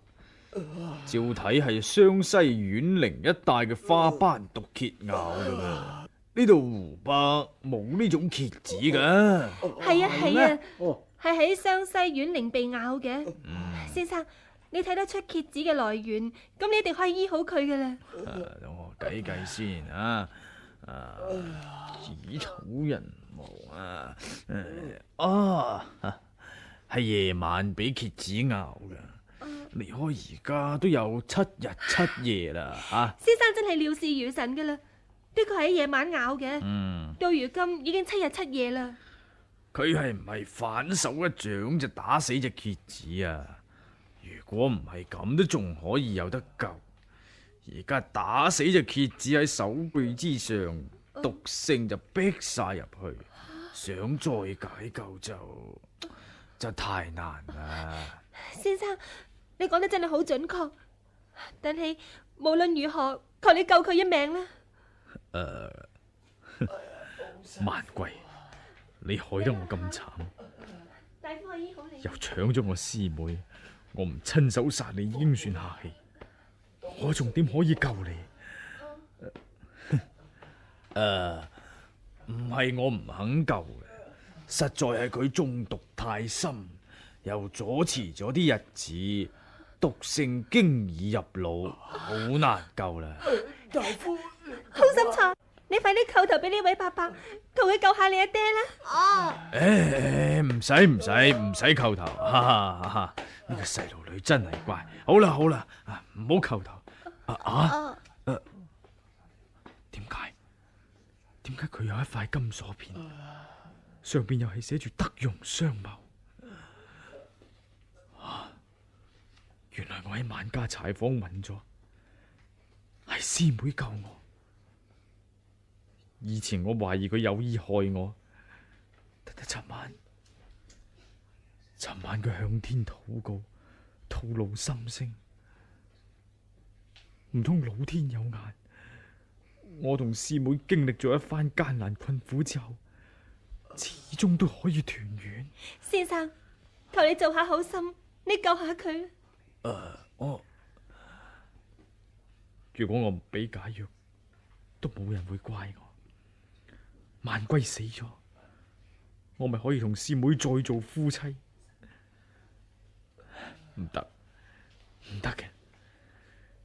照睇係湘西縣陵一帶嘅花斑毒蝎咬㗎嘛。呢度湖北冇呢種蝎子㗎。係啊，係喺湘西縣陵被咬嘅。先生，你睇得出蝎子嘅來源，咁你一定可以醫好佢㗎啦。等我計計先啊！紫草人毛係夜晚俾蝎子咬噶，離開而家都有7日7夜啦吓。先生真係料事如神噶啦，的確喺夜晚咬嘅，到如今已經7日7夜啦。佢係唔係反手一掌就打死隻蝎子啊？如果唔係咁，都仲可以有得救。而家打死隻蝎子喺手背之上，毒性就逼晒入去，想再解救就太難啦。先生，你講得真係好準確，但係無論如何，求你救佢一命啦。萬貴，你害得我咁慘，大夫可以醫好你，又搶咗我師妹，我唔親手殺你已經算客氣，我仲點可以救你？唔係我唔肯救嘅，實在係佢中毒太深，又阻遲咗啲日子，毒性經已入腦，好難救啦。大夫，空心菜，你快啲叩頭俾呢位伯伯，同佢救下你阿爹啦。唔使叩頭，呢個細路女真係乖。好啦，唔好叩頭。點解佢有一塊金鎖片，上邊又係寫住德容雙茂？原來我喺萬家柴房揾咗，係師妹救我。以前我懷疑佢有意害我，但係尋晚佢向天禱告，吐露心聲，唔通老天有眼？我同師妹經歷咗一番艱難困苦之後，始終都可以團圓。先生，求你做下好心，你救下佢。如果我唔俾解藥，都冇人會怪我。萬歸死咗，我咪可以同師妹再做夫妻？唔得嘅，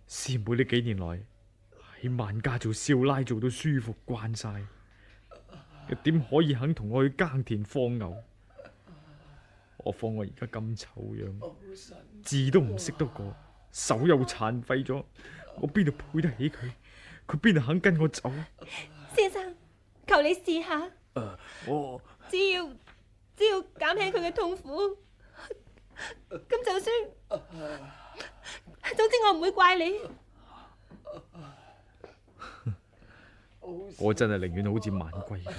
師妹呢幾年來喺萬家做少奶做到舒服慣晒，又點可以肯同我去耕田放牛？何況我而家咁醜樣，字都唔識得過，手又殘廢咗，我邊度配得起佢？佢邊度肯跟我走？先生，求你試下。只要減輕佢嘅痛苦，咁就算，總之我唔會怪你。我真係寧願好似晚歸咁，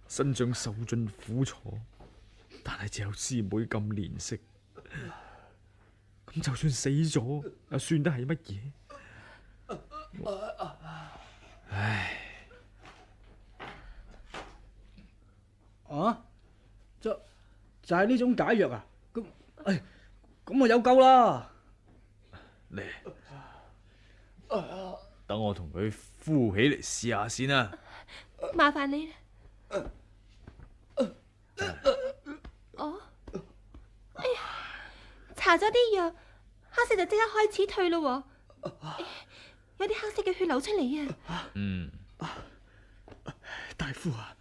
身上受盡苦楚，但係只有師妹咁憐惜。咁就算死咗，又算得係乜嘢？唉，啊，就係呢種解藥啊？咁我有救啦！嚟，等我同佢敷起嚟試下先啦。麻煩你啦。哦，哎呀，搽咗啲藥，黑色就即刻開始退咯，有啲黑色嘅血流出嚟啊！嗯，大夫啊，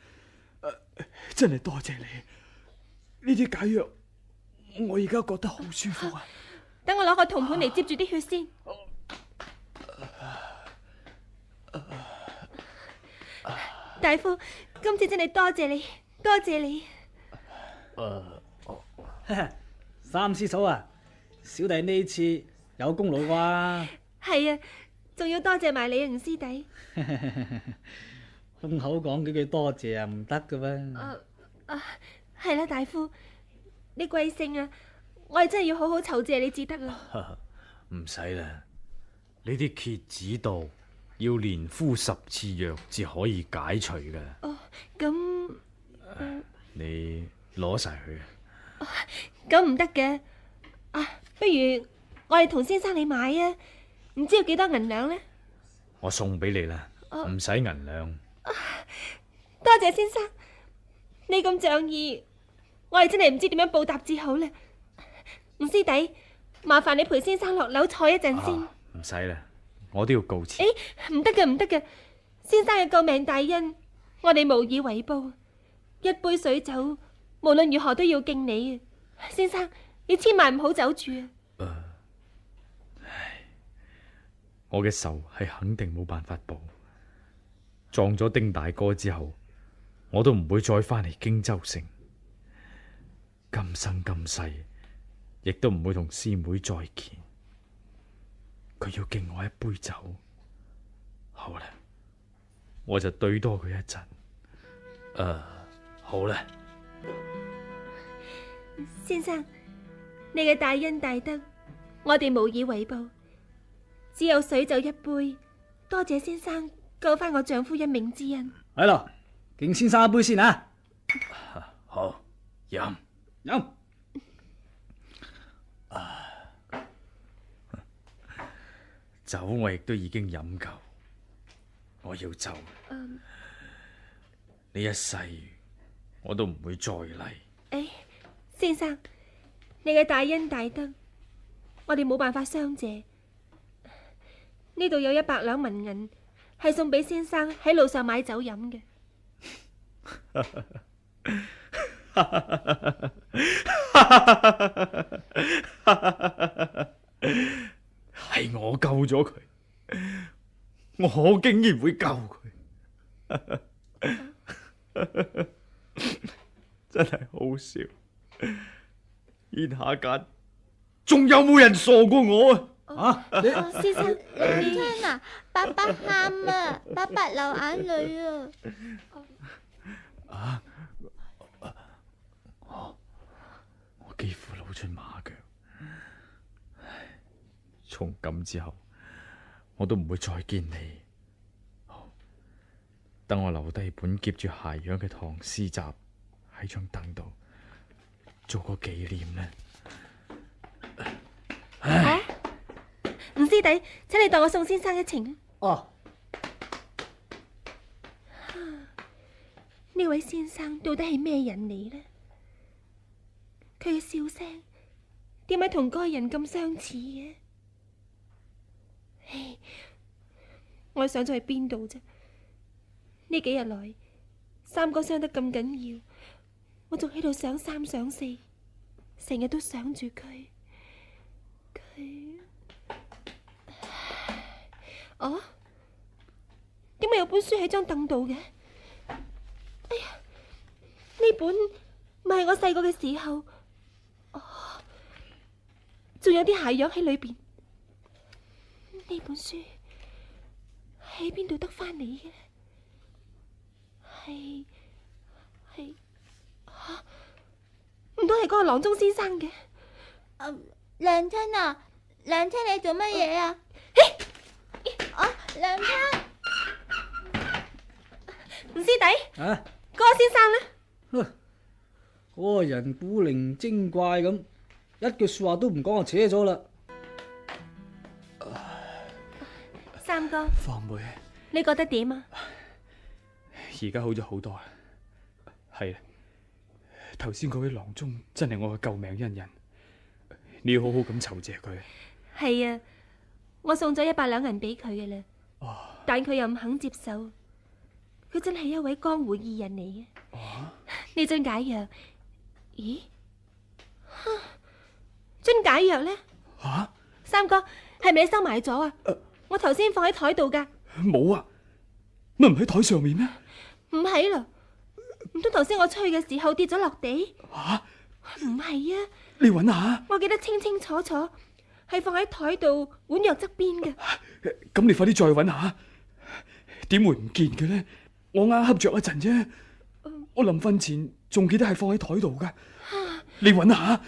真係多謝你，呢啲解藥我而家覺得好舒服啊！等我攞個銅盤嚟接住啲血先。大夫，今次真係多謝你，多謝你。三師嫂啊，小弟呢次有功勞啩？係啊，仲要多謝埋你啊，吳師弟。空口講幾句多謝啊，唔得噶噃。係啦，大夫，你貴姓啊？我係真係要好好酬謝你至得啊。唔使啦，呢啲蝎子毒要連敷10次藥至可以解除噶。哦，咁你攞晒佢。咁唔得嘅。不如我哋同先生你買啊，唔知要幾多銀兩呢？我送俾你啦，唔使銀兩。多謝先生，你咁仗義，我係真係唔知點樣報答至好咧。吳師弟，麻煩你陪先生落樓坐一陣先。唔使啦，我都要告辭。唔得嘅，唔得嘅，先生嘅救命大恩，我哋無以為報。一杯水酒，無論如何都要敬你啊！先生，你千萬唔好走住啊！我嘅仇係肯定冇辦法報。撞咗丁大哥之後，我都唔會再翻嚟荊州城。今生今世，亦都唔會同師妹再見。佢要敬我一杯酒，好啦，我就對多佢一陣。好啦，先生，你嘅大恩大德，我哋無以為報，只有水酒一杯，多謝先生救翻我丈夫一命之恩。係咯，敬先生一杯先啊！好，飲。酒我亦都已經飲夠，我要走。呢一世我都唔會再嚟。先生，你嘅大恩大德，我哋冇辦法相謝。呢度有100兩文銀，係送俾先生喺路上買酒飲嘅。係我救咗佢，我竟然會救佢，真係好笑。天下間仲有冇人傻過我啊？先生，你聽啊，伯伯喊啊，伯伯流眼淚啊！我幾乎露出馬腳。從今之後，我都唔會再見你。好，等我留低本夾住鞋樣嘅唐詩集喺張凳度，做個紀念呢。吳師弟，請你代我送先生一程啊！呢位先生到底係咩人嚟呢？佢嘅笑聲點解同嗰個人咁相似嘅？我想咗去邊度啫？呢幾日來，三哥傷得咁緊要，我仲喺度想三想四，成日都想住佢。哦，點解有本書喺張凳度嘅？哎呀，呢本咪係我細個嘅時候，仲有啲鞋藥喺裏邊。呢本書喺邊度得翻嚟嘅？係唔通係嗰個郎中先生嘅？娘親啊，娘親你做乜嘢啊？娘親，吳師弟，啊，嗰個先生呢？嗰個人古靈精怪咁，一句說話都唔講就扯咗啦。三哥，芳妹，你覺得點啊？而家好咗好多啦。係啦，頭先嗰位郎中真係我嘅救命恩人，你要好好咁酬謝佢。係啊，我送咗100兩銀俾佢嘅啦，但佢又唔肯接受。佢真係一位江湖義人嚟嘅。呢樽解藥，咦？樽解藥呢？三哥，係咪你收埋咗啊？我頭先放喺台度噶。冇啊，乜唔喺台上面咩？唔係啦，唔通頭先我吹嘅時候跌咗落地？唔係啊，你揾下。我記得清清楚楚，係放喺台度碗藥側邊嘅。咁你快啲再揾下，點會唔見嘅呢？我啱瞌着一陣啫，我臨瞓前仲記得係放喺台度噶。你揾下，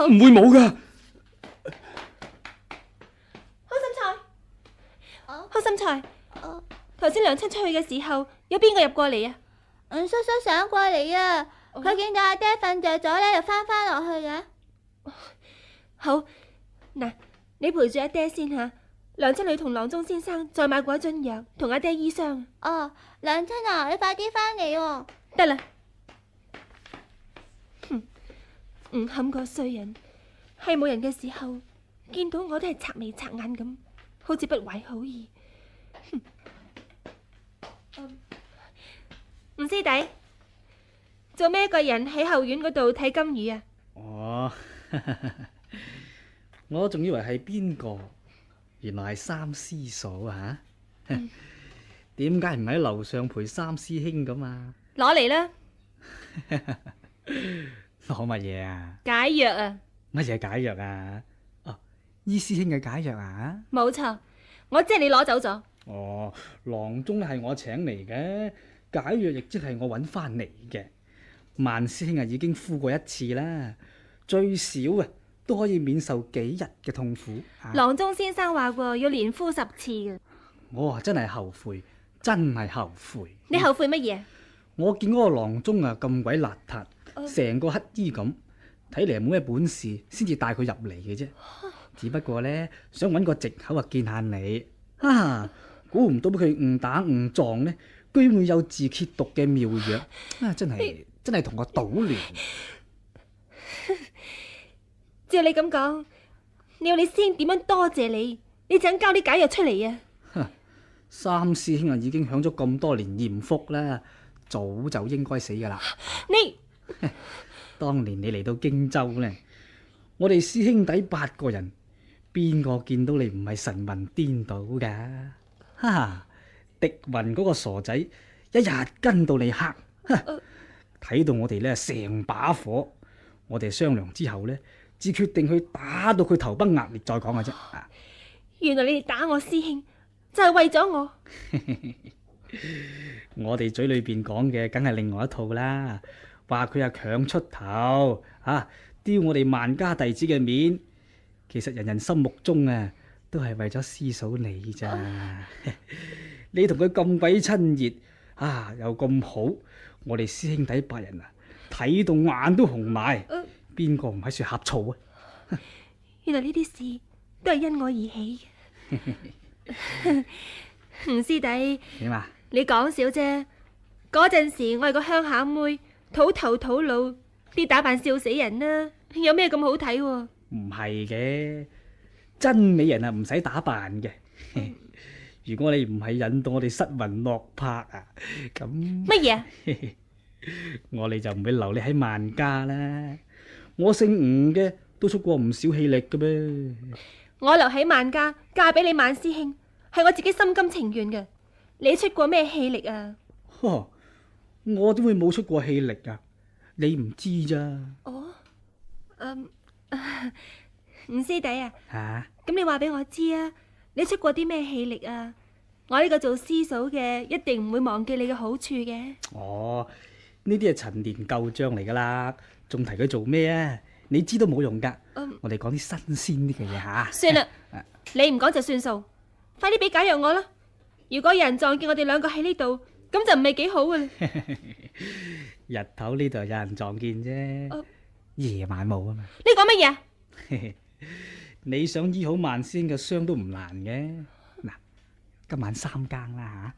唔會冇噶。開心菜，頭先娘親出去嘅時候，有邊個入過嚟啊？吳叔叔上過嚟啊，佢見到阿爹瞓着咗咧，就翻落去嘅。好，嗱，你陪住阿爹先吓，娘親你同郎中先生再買過一樽藥，同阿爹醫傷。娘親啊，你快啲翻嚟喎。得啦。唔冚個衰人，係冇人嘅時候，見到我都係擦眉擦眼咁，好似不懷好意。吳師弟，做咩一個人喺後院嗰度睇金魚啊？我仲以為係邊個，原來係三師嫂啊！點解唔喺樓上陪三師兄咁啊？攞嚟啦！攞乜嘢啊？解藥啊！乜嘢解藥啊？醫師兄嘅解藥啊？冇錯，我知你攞走咗。郎中係我請嚟嘅，解藥亦即係我揾翻嚟嘅。萬師兄已經敷過一次啦，最少都可以免受幾日嘅痛苦。郎中先生話過要連敷10次嘅。我真係後悔，真係後悔。你後悔乜嘢？我見嗰個郎中咁鬼邋遢，成個乞衣咁，睇嚟冇咩本事，先至帶佢入嚟嘅啫。只不過呢，想揾個藉口見下你。估唔到俾佢誤打誤撞呢，居然會有治揭毒嘅妙藥。真係同我搗亂。照你咁講，你要你師兄點樣多謝你？你就交啲解藥出嚟啊！三師兄已經享咗咁多年艷福啦，早就應該死噶啦。你當年你嚟到荊州呢，我哋師兄弟8個人，邊個見到你唔係神魂顛倒噶？狄雲嗰個傻仔，一日跟到你黑，睇到我哋呢成把火，我哋商量之後呢，只決定去打到佢頭崩額裂再講嘅啫。原來你哋打我師兄就係為咗我。我哋嘴裏邊講嘅梗係另外一套啦，話佢強出頭丟我哋萬家弟子嘅面，其實人人心目中都係為咗師嫂你咋。你同佢咁鬼親熱又咁好，我哋師兄弟8人睇到眼都紅埋，邊個唔喺處呷醋啊？原來呢啲事都係因我而起嘅。吳師弟，點啊？你講笑啫。嗰陣時我係個鄉下妹，土頭土腦，啲打扮笑死人啦，有咩咁好睇？唔係嘅，真美人唔使打扮嘅。如果你唔係引到我哋失魂落魄咁乜嘢？我哋就唔會留你喺萬家啦。我姓吳嘅都出過唔少氣力嘅噃。我留喺萬家嫁俾你萬師兄，係我自己心甘情願嘅。你出過咩氣力啊？我點會冇出過氣力啊？你唔知咋？哦，吳師弟啊，吓？咁你話俾我知啊，你出過啲咩氣力啊？我呢個做師嫂嘅一定唔會忘記你嘅好處嘅。哦，呢啲係陳年舊賬嚟噶啦，仲提佢做咩啊？你知都冇用噶。我哋講啲新鮮啲嘅嘢吓。算啦，你唔講就算數，快啲俾解藥我啦！如果有人撞見我哋兩個喺呢度，咁就唔係幾好噶啦。日頭呢度有人撞見啫，夜晚冇啊嘛。你講乜嘢？你想醫好萬仙嘅傷都唔難嘅。嗱，今晚3更啦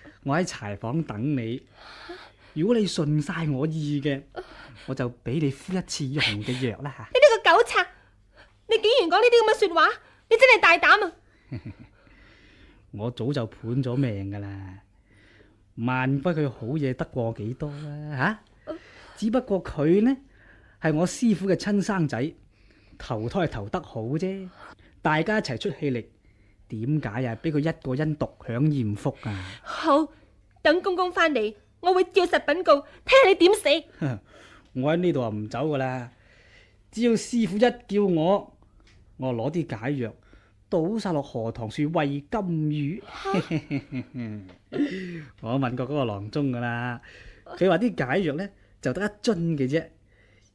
吓，我喺柴房等你。如果你順晒我意嘅，我就俾你敷一次用嘅藥啦吓。你呢個狗賊，你竟然講呢啲咁嘅說話，你真係大膽啊！我早就判咗命噶啦，萬不佢好嘢得過幾多啦吓？只不過佢呢係我師傅嘅親生仔，投胎投得好啫，大家一齊出氣力，點解啊俾佢一個人獨享艷福啊？好，等公公翻嚟，我會照實稟告，睇下你點死。我喺呢度啊唔走噶啦，只要師傅一叫我攞啲解藥倒晒落荷塘樹餵金魚。我問過嗰個郎中噶啦，佢話啲解藥咧就得1樽嘅啫，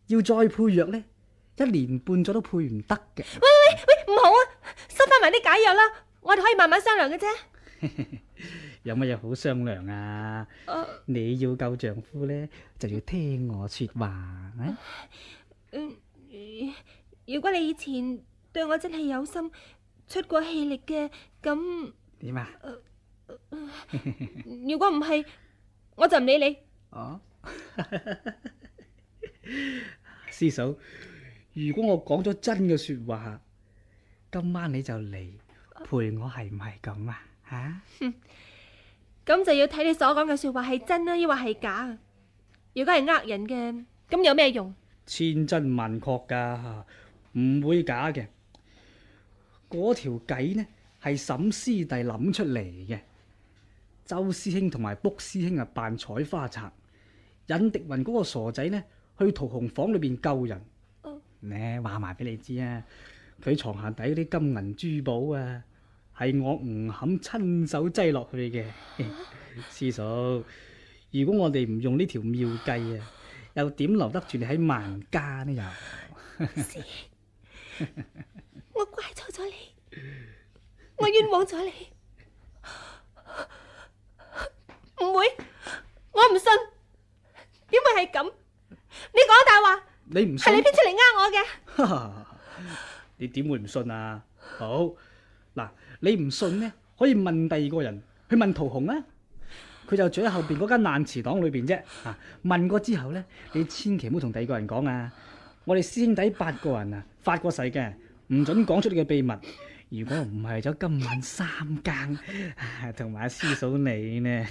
要再配藥咧1年半載都配唔得嘅。喂，唔好啊，收翻埋啲解藥啦，我哋可以慢慢商量嘅啫。有乜嘢好商量啊？你要救丈夫咧，就要聽我說話啊！如果你以前對我真係有心，出過氣力嘅，咁點啊？如果唔係，我就唔理你。哦，師嫂，如果我講咗真嘅說話，今晚你就嚟陪我，係唔係咁啊？吓？咁就要睇你所講嘅說話係真啦，抑或係假啊？如果係呃人嘅，咁有咩用？千真萬確噶，唔會假嘅。嗰條計呢係沈師弟諗出嚟嘅。周師兄同埋卜師兄啊扮採花賊，引狄雲嗰個傻仔呢去屠洪房裏邊救人。呢話埋俾你知啊，佢床下底嗰啲金銀珠寶啊，係我吳冚親手擠落去嘅。師嫂，如果我哋唔用呢條妙計啊，又點留得住你喺萬家呢？又我怪錯咗你，我冤枉咗你，唔會，我唔信，點會係咁？你講大話，你唔信？係你編出嚟呃我嘅。你點會唔信啊？好嗱，你唔信呢，可以問第二個人，去問屠洪啊。佢就住喺後邊嗰間爛祠堂裏邊啫。啊，問過之後呢，你千祈唔好同第二個人講啊。我哋師兄弟8個人啊，發過誓嘅，唔准講出你嘅秘密。如果唔係咗今晚3更，同埋師嫂你呢，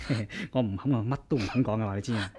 我唔肯啊，乜都唔肯講嘅話，你知啊？